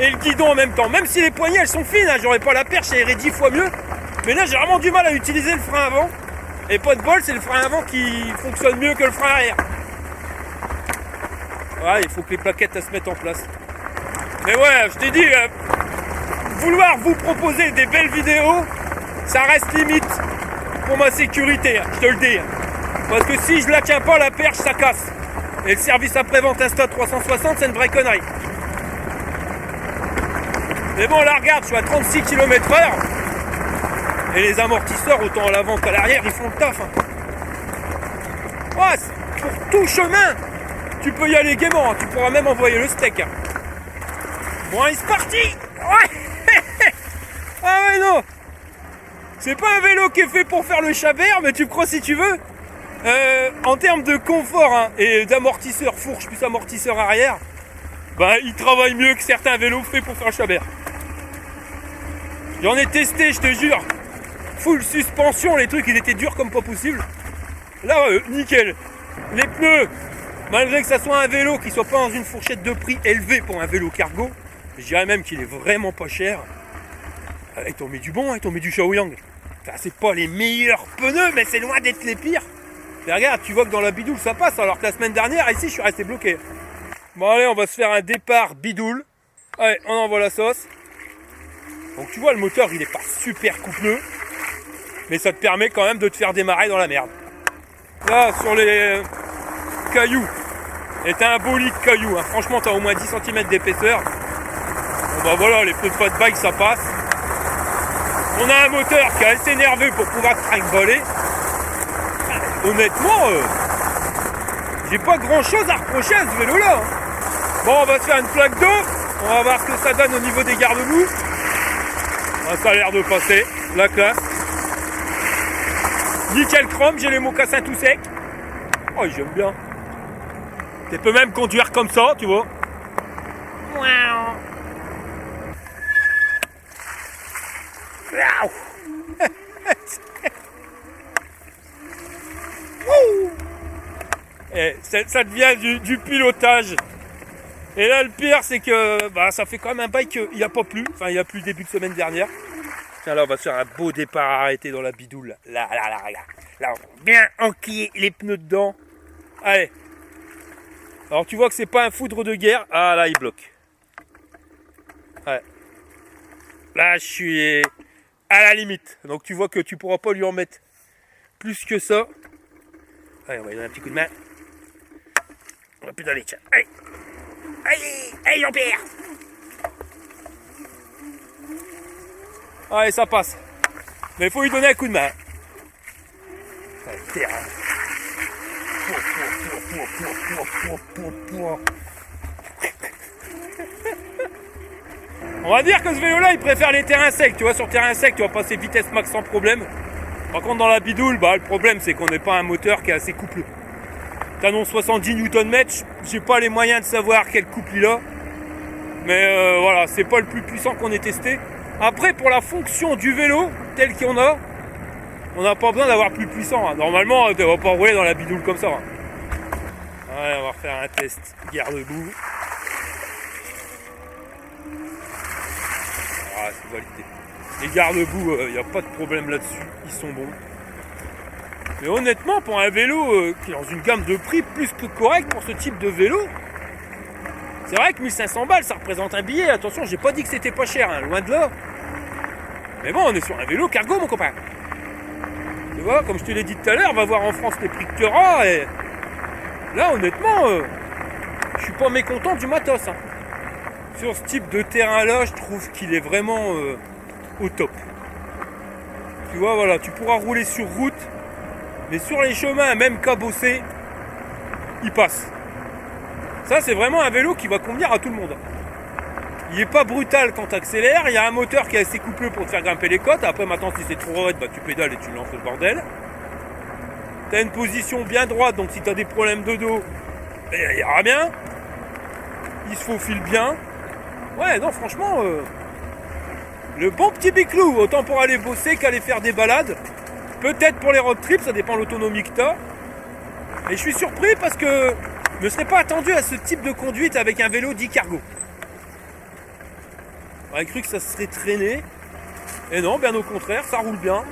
D: et le guidon en même temps. Même si les poignées, elles sont fines, hein, j'aurais pas la perche, ça irait 10 fois mieux. Mais là, j'ai vraiment du mal à utiliser le frein avant. Et pas de bol, c'est le frein avant qui fonctionne mieux que le frein arrière. Ouais, il faut que les plaquettes se mettent en place. Mais ouais, je t'ai dit, vouloir vous proposer des belles vidéos, ça reste limite pour ma sécurité, je te le dis. Parce que si je la tiens pas, la perche, ça casse. Et le service après-vente Insta 360, c'est une vraie connerie. Mais bon, là, regarde, je suis à 36 km/h. Et les amortisseurs, autant à l'avant qu'à l'arrière, ils font le taf. Hein. Ouais, pour tout chemin, tu peux y aller gaiement. Hein. Tu pourras même envoyer le steak. Hein. Bon, allez, c'est parti. Ouais. Ah ouais, non. C'est pas un vélo qui est fait pour faire le chabert, mais tu crois si tu veux. En termes de confort hein, et d'amortisseur fourche plus amortisseur arrière, bah, il travaille mieux que certains vélos faits pour faire le chabert. J'en ai testé, je te jure. Full suspension, les trucs ils étaient durs comme pas possible. Là, nickel. Les pneus, malgré que ça soit un vélo qui soit pas dans une fourchette de prix élevée pour un vélo cargo, je dirais même qu'il est vraiment pas cher. Ils t'ont mis du bon, ils t'ont mis du Shaoyang. Enfin, c'est pas les meilleurs pneus, mais c'est loin d'être les pires. Et regarde, tu vois que dans la bidoule ça passe, alors que la semaine dernière, ici, je suis resté bloqué. Bon allez, on va se faire un départ bidoule. Allez, on envoie la sauce. Donc tu vois, le moteur, il est pas super coupleux. Mais ça te permet quand même de te faire démarrer dans la merde. Là, sur les cailloux, et t'as un beau lit de cailloux. Hein. Franchement, t'as au moins 10 cm d'épaisseur. Bon bah voilà, les pneus de pas de bike, ça passe. On a un moteur qui est assez nerveux pour pouvoir trinque-voler. Honnêtement, j'ai pas grand chose à reprocher à ce vélo là. Hein. Bon, on va se faire une plaque d'eau. On va voir ce que ça donne au niveau des garde-boue. Ah, ça a l'air de passer, la classe. Nickel chrome, j'ai les mocassins tout secs. Oh, j'aime bien. Tu peux même conduire comme ça, tu vois. Et ça devient du pilotage. Et là le pire c'est que bah, ça fait quand même un bail qu'il n'y a pas plu. Enfin il n'y a plus le début de semaine dernière. Tiens là on va se faire un beau départ arrêté dans la bidoule. Là, regarde. Là on va bien enquiller les pneus dedans. Allez. Alors tu vois que c'est pas un foudre de guerre. Ah là il bloque. Ouais. Là je suis à la limite. Donc tu vois que tu pourras pas lui en mettre plus que ça. Allez on va lui donner un petit coup de main. On va plus d'aller, tiens. Allez. Allez Jean-Pierre. Allez, ça passe. Mais il faut lui donner un coup de main. Allez, terrain. On va dire que ce vélo-là, il préfère les terrains secs. Tu vois, sur terrain sec, tu vas passer vitesse max sans problème. Par contre, dans la bidoule, bah, le problème, c'est qu'on n'est pas un moteur qui est assez coupleux. Canon 70 Nm, j'ai pas les moyens de savoir quel couple il a. Mais voilà, c'est pas le plus puissant qu'on ait testé. Après, pour la fonction du vélo, tel qu'on a, on n'a pas besoin d'avoir plus puissant. Hein. Normalement, tu vas pas rouler dans la bidoule comme ça. Hein. Ouais, on va refaire un test garde-boue. Ah, c'est validé. Les garde-boue, il n'y a pas de problème là-dessus. Ils sont bons. Mais honnêtement, pour un vélo qui est dans une gamme de prix plus que correcte pour ce type de vélo, c'est vrai que 1500 balles, ça représente un billet. Attention, j'ai pas dit que c'était pas cher, hein, loin de là. Mais bon, on est sur un vélo cargo, mon copain. Tu vois, comme je te l'ai dit tout à l'heure, on va voir en France les prix que tu auras. Et là, honnêtement, je suis pas mécontent du matos. Hein. Sur ce type de terrain-là, je trouve qu'il est vraiment au top. Tu vois, voilà, tu pourras rouler sur route. Mais sur les chemins, même cabossés, il passe. Ça, c'est vraiment un vélo qui va convenir à tout le monde. Il n'est pas brutal quand tu accélères. Il y a un moteur qui est assez coupleux pour te faire grimper les côtes. Après, maintenant, si c'est trop raide, bah, tu pédales et tu lances le bordel. T'as une position bien droite, donc si t'as des problèmes de dos, il ira bien. Il se faufile bien. Ouais, non, franchement, le bon petit biclou, autant pour aller bosser qu'aller faire des balades. Peut-être pour les road trips, ça dépend de l'autonomie que t'as. Et je suis surpris parce que je ne serais pas attendu à ce type de conduite avec un vélo dit cargo. J'aurais cru que ça se serait traîné. Et non, bien au contraire, ça roule bien.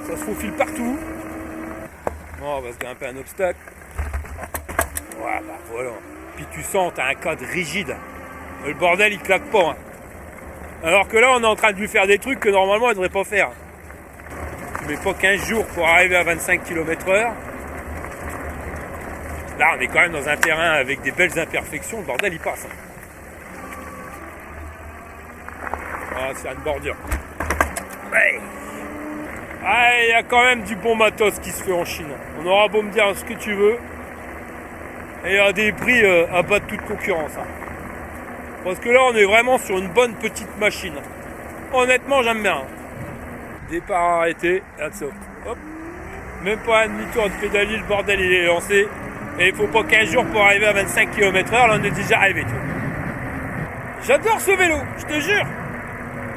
D: Ça se faufile partout. Bon, on va se grimper un obstacle. Ouais, bah voilà. Puis tu sens, t'as un cadre rigide. Le bordel, il claque pas. Hein. Alors que là, on est en train de lui faire des trucs que normalement, il ne devrait pas faire. Tu mets pas 15 jours pour arriver à 25 km/h. Là, on est quand même dans un terrain avec des belles imperfections. Le bordel, il passe. Hein. Ah, c'est une bordure. Ouais. Ah, il y a quand même du bon matos qui se fait en Chine. On aura beau me dire ce que tu veux. Et à des prix à bas de toute concurrence. Hein. Parce que là, on est vraiment sur une bonne petite machine. Honnêtement, j'aime bien. Départ arrêté. That's all. Hop. Même pas un demi-tour de pédalie, le bordel il est lancé. Et il faut pas 15 jours pour arriver à 25 km/h. Là, on est déjà arrivé. J'adore ce vélo, je te jure.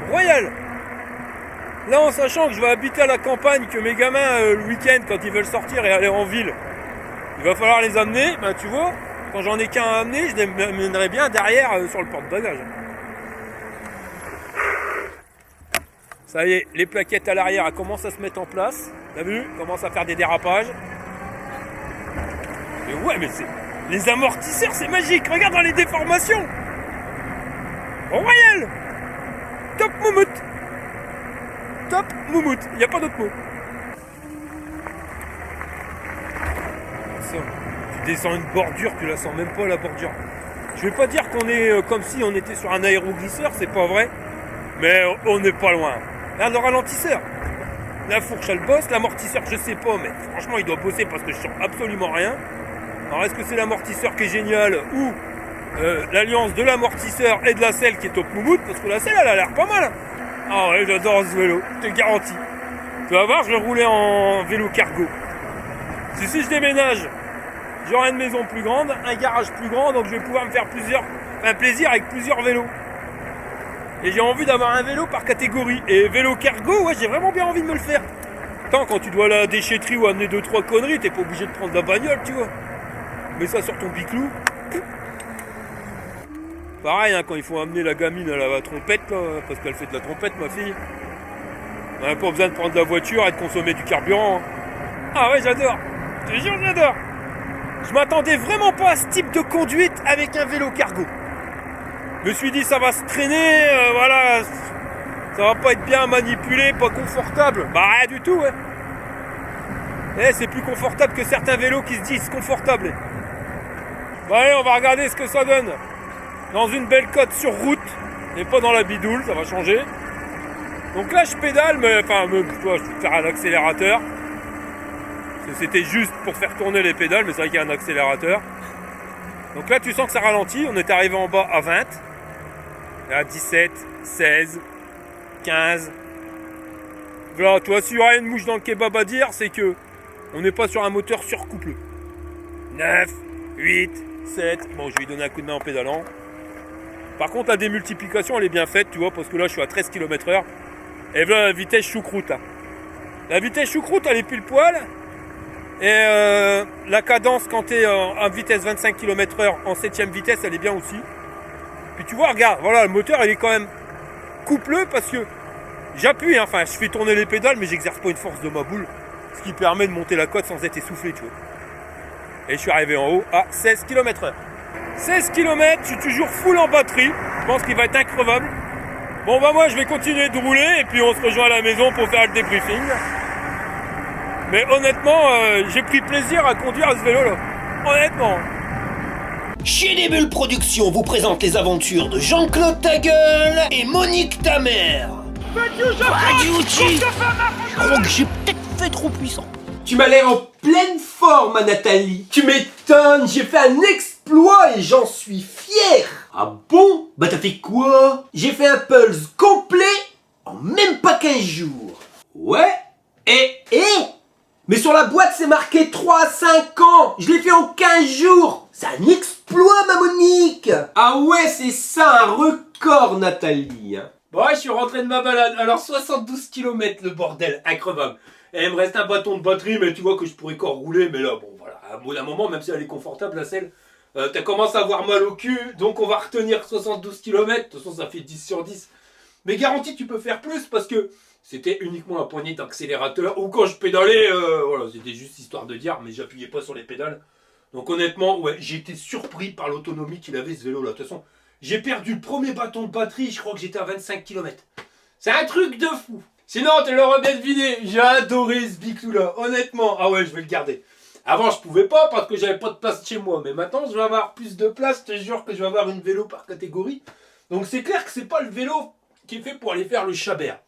D: Royal. Là, en sachant que je vais habiter à la campagne, que mes gamins, le week-end, quand ils veulent sortir et aller en ville, il va falloir les amener, ben tu vois, quand j'en ai qu'un à amener, je les mènerai bien derrière sur le porte-bagages. Ça y est, les plaquettes à l'arrière commencent à se mettre en place. T'as vu? Commence à faire des dérapages. Mais ouais, mais c'est... Les amortisseurs, c'est magique. Regarde dans les déformations. Royal. Top moumoute. Top moumoute. Il n'y a pas d'autre mot. Ça. Tu descends une bordure, tu la sens même pas la bordure. Je vais pas dire qu'on est comme si on était sur un aéroglisseur, c'est pas vrai. Mais on n'est pas loin. Regarde le ralentisseur. La fourche elle bosse, l'amortisseur je sais pas, mais franchement il doit bosser parce que je sens absolument rien. Alors est-ce que c'est l'amortisseur qui est génial ou l'alliance de l'amortisseur et de la selle qui est top moumoute? Parce que la selle elle a l'air pas mal. Ah ouais, j'adore ce vélo, je te garantis. Tu vas voir, je vais rouler en vélo cargo. Si je déménage, j'aurai une maison plus grande, un garage plus grand, donc je vais pouvoir me faire un plaisir avec plusieurs vélos. Et j'ai envie d'avoir un vélo par catégorie. Et vélo cargo, ouais, j'ai vraiment bien envie de me le faire. Tant quand tu dois aller à la déchetterie ou amener 2-3 conneries, t'es pas obligé de prendre la bagnole, tu vois. Mets ça sur ton biclou. Pareil, hein, quand il faut amener la gamine à la trompette, là, parce qu'elle fait de la trompette, ma fille. On n'a pas besoin de prendre la voiture et de consommer du carburant. Hein. Ah ouais, j'adore. Je te jure, j'adore. Je m'attendais vraiment pas à ce type de conduite avec un vélo cargo. Je me suis dit ça va se traîner, voilà, ça va pas être bien manipulé, pas confortable. Bah rien du tout, ouais. Eh, c'est plus confortable que certains vélos qui se disent confortables. Bah allez, on va regarder ce que ça donne. Dans une belle côte sur route, et pas dans la bidoule, ça va changer. Donc là je pédale, mais enfin, je vais faire un accélérateur. C'était juste pour faire tourner les pédales, mais c'est vrai qu'il y a un accélérateur. Donc là tu sens que ça ralentit, on est arrivé en bas à 20. Là, 17, 16, 15. Voilà, toi, s'il y aura une mouche dans le kebab à dire, c'est que on n'est pas sur un moteur surcouplé. 9, 8, 7. Bon, je vais lui donner un coup de main en pédalant. Par contre, la démultiplication, elle est bien faite, tu vois, parce que là, je suis à 13 km/h. Et voilà la vitesse choucroute. Hein. La vitesse choucroute, elle est pile poil. Et la cadence, quand tu es en vitesse 25 km/h, en 7ème vitesse, elle est bien aussi. Puis tu vois, regarde, voilà, le moteur il est quand même coupleux parce que j'appuie, hein, enfin je fais tourner les pédales mais j'exerce pas une force de ma boule, ce qui permet de monter la côte sans être essoufflé, tu vois. Et je suis arrivé en haut à 16 km/h. 16 km, je suis toujours full en batterie, je pense qu'il va être increvable. Bon bah moi je vais continuer de rouler et puis on se rejoint à la maison pour faire le débriefing. Mais honnêtement, j'ai pris plaisir à conduire à ce vélo là, honnêtement.
E: Chez des Bulles Productions vous présente les aventures de Jean-Claude Tagueul et Monique Tamer. Je crois que j'ai peut-être fait trop puissant.
B: Tu m'as l'air en pleine forme, Nathalie. Tu m'étonnes, j'ai fait un exploit et j'en suis fier. Ah bon? Bah t'as fait quoi? J'ai fait un pulse complet en même pas 15 jours. Ouais. Et
E: Mais sur la boîte, c'est marqué 3 à 5 ans. Je l'ai fait en 15 jours. C'est un exploit, ma Monique. Ah ouais, c'est ça, un record, Nathalie.
B: Bon, ouais, je suis rentré de ma balade. Alors, 72 km, le bordel, increvable. Et il me reste un bâton de batterie, mais tu vois que je pourrais encore rouler. Mais là, bon, voilà, à bout d'un moment, même si elle est confortable, la selle, t'as commencé à avoir mal au cul. Donc, on va retenir 72 km. De toute façon, ça fait 10 sur 10. Mais garanti, tu peux faire plus parce que c'était uniquement la poignée d'accélérateur. Ou quand je pédalais, voilà, c'était juste histoire de dire, mais j'appuyais pas sur les pédales. Donc, honnêtement, ouais, j'ai été surpris par l'autonomie qu'il avait, ce vélo-là. De toute façon, j'ai perdu le premier bâton de batterie, je crois que j'étais à 25 km. C'est un truc de fou. Sinon, tu l'aurais bien deviné, j'ai adoré ce Biclou-là, honnêtement. Ah ouais, je vais le garder. Avant, je pouvais pas parce que j'avais pas de place chez moi. Mais maintenant, je vais avoir plus de place. Je te jure que je vais avoir une vélo par catégorie. Donc, c'est clair que c'est pas le vélo qui est fait pour aller faire le Chabert.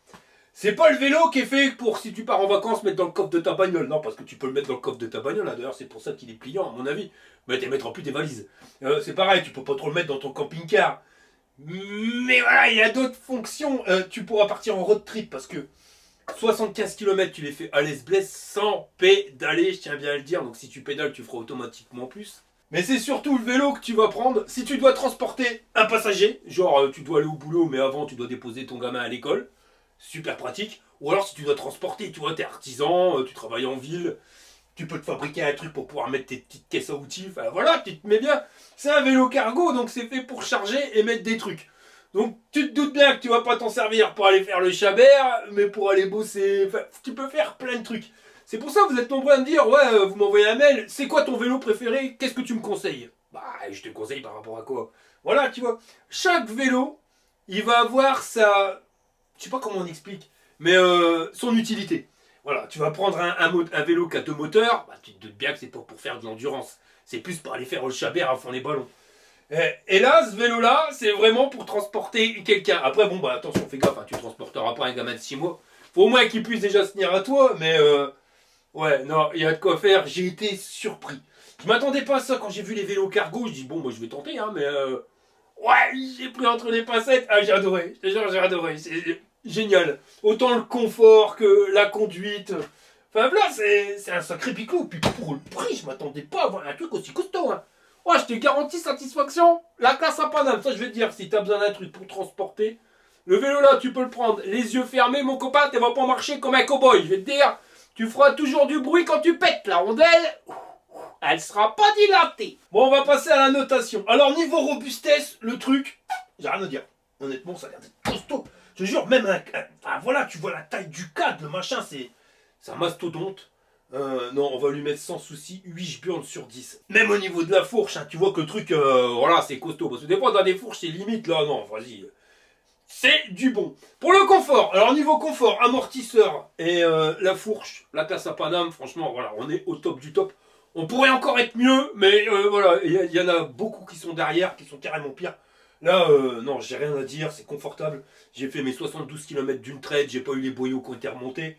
B: C'est pas le vélo qui est fait pour, si tu pars en vacances, mettre dans le coffre de ta bagnole. Non, parce que tu peux le mettre dans le coffre de ta bagnole. D'ailleurs, c'est pour ça qu'il est pliant, à mon avis. Mais tu mettras plus tes valises. C'est pareil, tu peux pas trop le mettre dans ton camping-car. Mais voilà, il y a d'autres fonctions. Tu pourras partir en road trip parce que 75 km, tu les fais à l'aise-blesse sans pédaler, je tiens bien à le dire. Donc si tu pédales, tu feras automatiquement plus. Mais c'est surtout le vélo que tu vas prendre si tu dois transporter un passager. Genre, tu dois aller au boulot, mais avant, tu dois déposer ton gamin à l'école. Super pratique. Ou alors si tu dois transporter, tu vois, t'es artisan, tu travailles en ville, tu peux te fabriquer un truc pour pouvoir mettre tes petites caisses à outils. Enfin voilà, tu te mets bien. C'est un vélo cargo, donc c'est fait pour charger et mettre des trucs. Donc tu te doutes bien que tu vas pas t'en servir pour aller faire le Chabert, mais pour aller bosser. Enfin, tu peux faire plein de trucs. C'est pour ça que vous êtes nombreux à me dire, ouais, vous m'envoyez un mail, c'est quoi ton vélo préféré? Qu'est-ce que tu me conseilles? Bah, je te conseille par rapport à quoi? Voilà, tu vois. Chaque vélo, il va avoir sa... Je sais pas comment on explique, mais son utilité. Voilà, tu vas prendre un vélo qui a 2 moteurs, bah, tu te doutes bien que c'est pas pour faire de l'endurance. C'est plus pour aller faire le Chabert à fond les ballons. Et là, ce vélo-là, c'est vraiment pour transporter quelqu'un. Après, bon, bah attention, fais gaffe, hein, tu transporteras pas un gamin de 6 mois. Faut au moins qu'il puisse déjà se tenir à toi, mais ouais, non, il y a de quoi faire. J'ai été surpris. Je m'attendais pas à ça quand j'ai vu les vélos cargo. Je dis, bon, moi je vais tenter, hein, mais ouais, j'ai pris entre les pincettes. Ah, j'ai adoré. Je te jure, j'ai adoré. C'est génial. Autant le confort que la conduite. Enfin, là, c'est un sacré Biclou. Puis pour le prix, je m'attendais pas à avoir un truc aussi costaud, hein. Ouais, je te garantis satisfaction. La classe à Paname, ça je vais te dire, si tu as besoin d'un truc pour transporter, le vélo là, tu peux le prendre les yeux fermés, mon copain, tu vas pas marcher comme un cow-boy. Je vais te dire, tu feras toujours du bruit quand tu pètes la rondelle. Elle sera pas dilatée. Bon, on va passer à la notation. Alors, niveau robustesse, le truc, j'ai rien à dire. Honnêtement, ça a l'air d'être costaud. Je te jure, même enfin, voilà, tu vois la taille du cadre, le machin, c'est un mastodonte. Non, on va lui mettre sans souci 8 burnes sur 10. Même au niveau de la fourche, hein, tu vois que le truc, voilà, c'est costaud. Parce que des fois, dans des fourches, c'est limite, là, non, vas-y. C'est du bon. Pour le confort, alors niveau confort, amortisseur et la fourche, la classe à Paname, franchement, voilà, on est au top du top. On pourrait encore être mieux, mais voilà, il y en a beaucoup qui sont derrière, qui sont carrément pires. Là, non, j'ai rien à dire, c'est confortable. J'ai fait mes 72 km d'une traite, j'ai pas eu les boyaux qui ont été remontés.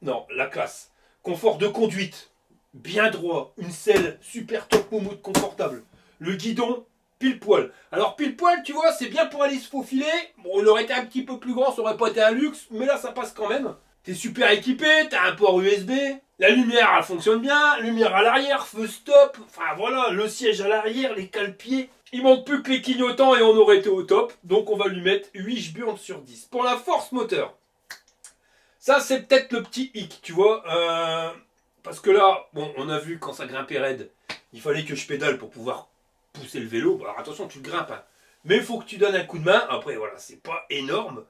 B: Non, la classe. Confort de conduite, bien droit, une selle super top moumoute confortable. Le guidon, pile poil. Alors pile poil, tu vois, c'est bien pour aller se faufiler. Bon, il aurait été un petit peu plus grand, ça aurait pas été un luxe, mais là ça passe quand même. T'es super équipé, t'as un port USB, la lumière elle fonctionne bien, lumière à l'arrière, feu stop, enfin voilà, le siège à l'arrière, les cale-pieds. Il manque plus que les clignotants et on aurait été au top, donc on va lui mettre 8 burnes sur 10. Pour la force moteur, ça, c'est peut-être le petit hic, tu vois. Parce que là, bon, on a vu quand ça grimpait raide, il fallait que je pédale pour pouvoir pousser le vélo. Bon, alors attention, tu le grimpes, hein. Mais il faut que tu donnes un coup de main. Après, voilà, c'est pas énorme,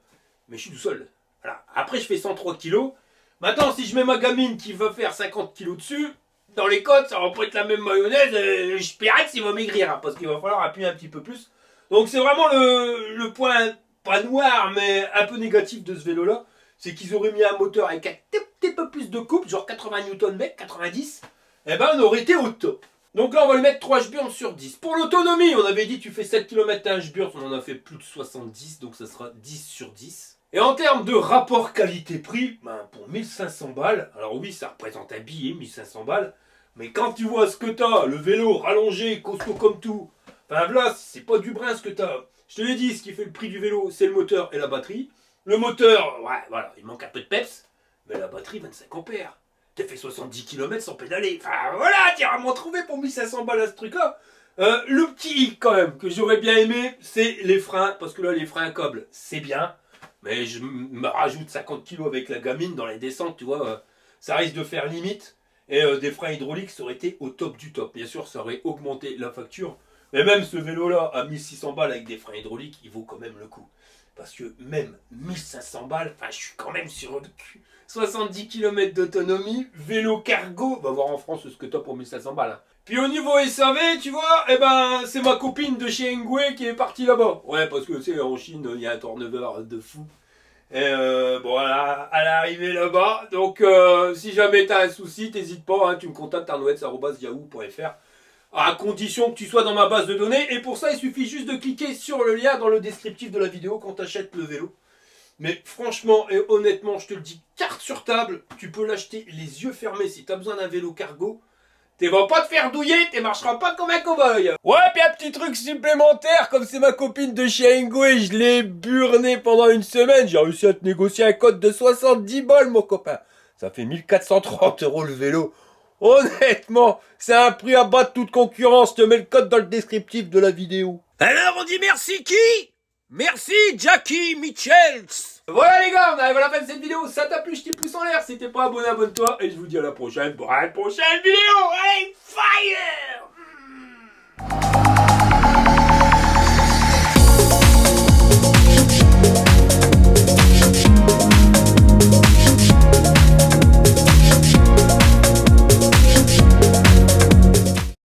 B: mais je suis tout seul. Voilà. Après, je fais 103 kg. Maintenant, si je mets ma gamine qui va faire 50 kg dessus, dans les côtes, ça va pas être la même mayonnaise. Je paierai qu'il va maigrir, hein, parce qu'il va falloir appuyer un petit peu plus. Donc, c'est vraiment le point, pas noir, mais un peu négatif de ce vélo-là. C'est qu'ils auraient mis un moteur avec un petit peu plus de couple, genre 80 Nm, 90, et ben on aurait été au top. Donc là on va lui mettre 3 burnes sur 10. Pour l'autonomie, on avait dit tu fais 7 km à 1 burnes, on en a fait plus de 70, donc ça sera 10 sur 10. Et en termes de rapport qualité-prix, ben pour 1500 balles, alors oui ça représente un billet, 1500 balles, mais quand tu vois ce que t'as, le vélo rallongé, costaud comme tout, enfin là c'est pas du brin ce que t'as. Je te l'ai dit, ce qui fait le prix du vélo, c'est le moteur et la batterie. Le moteur, ouais, voilà, il manque un peu de peps, mais la batterie, 25 ampères. t'as fait 70 km sans pédaler. Enfin voilà, t'es vraiment trouvé pour 1500 balles à ce truc-là. Le petit hic quand même, que j'aurais bien aimé, c'est les freins. Parce que là, les freins à câble, c'est bien. Mais je me rajoute 50 kg avec la gamine dans les descentes, tu vois. Ça risque de faire limite. Et des freins hydrauliques, ça aurait été au top du top. Bien sûr, ça aurait augmenté la facture. Mais même ce vélo-là, à 1600 balles avec des freins hydrauliques, il vaut quand même le coup. Parce que même 1500 balles, enfin, je suis quand même sur le cul. 70 km d'autonomie, vélo cargo. Va voir en France ce que t'as pour 1500 balles. Hein. Puis au niveau SAV, tu vois, eh ben, c'est ma copine de chez Engwe qui est partie là-bas. Ouais, parce que tu sais, en Chine, il y a un turnover de fou. Et bon, elle est arrivée là-bas. Donc, si jamais t'as un souci, t'hésites pas, hein, tu me contactes arnoets@yahoo.fr. À condition que tu sois dans ma base de données. Et pour ça, il suffit juste de cliquer sur le lien dans le descriptif de la vidéo quand tu achètes le vélo. Mais franchement et honnêtement, je te le dis, carte sur table, tu peux l'acheter les yeux fermés si tu as besoin d'un vélo cargo. Tu vas pas te faire douiller, tu marcheras pas comme un cow-boy. Ouais, puis un petit truc supplémentaire, comme c'est ma copine de chez Engwe, je l'ai burné pendant une semaine. J'ai réussi à te négocier un code de 70 balles, mon copain. Ça fait 1430 € le vélo. Honnêtement, c'est un prix à battre toute concurrence. Je te mets le code dans le descriptif de la vidéo.
E: Alors on dit merci qui? Merci Jackie Michels.
B: Voilà les gars, on arrive à la fin de cette vidéo. Ça t'a plu, je t'ai pouce en l'air. Si t'es pas abonné, abonne-toi. Et je vous dis à la prochaine pour une prochaine vidéo. Allez, fire!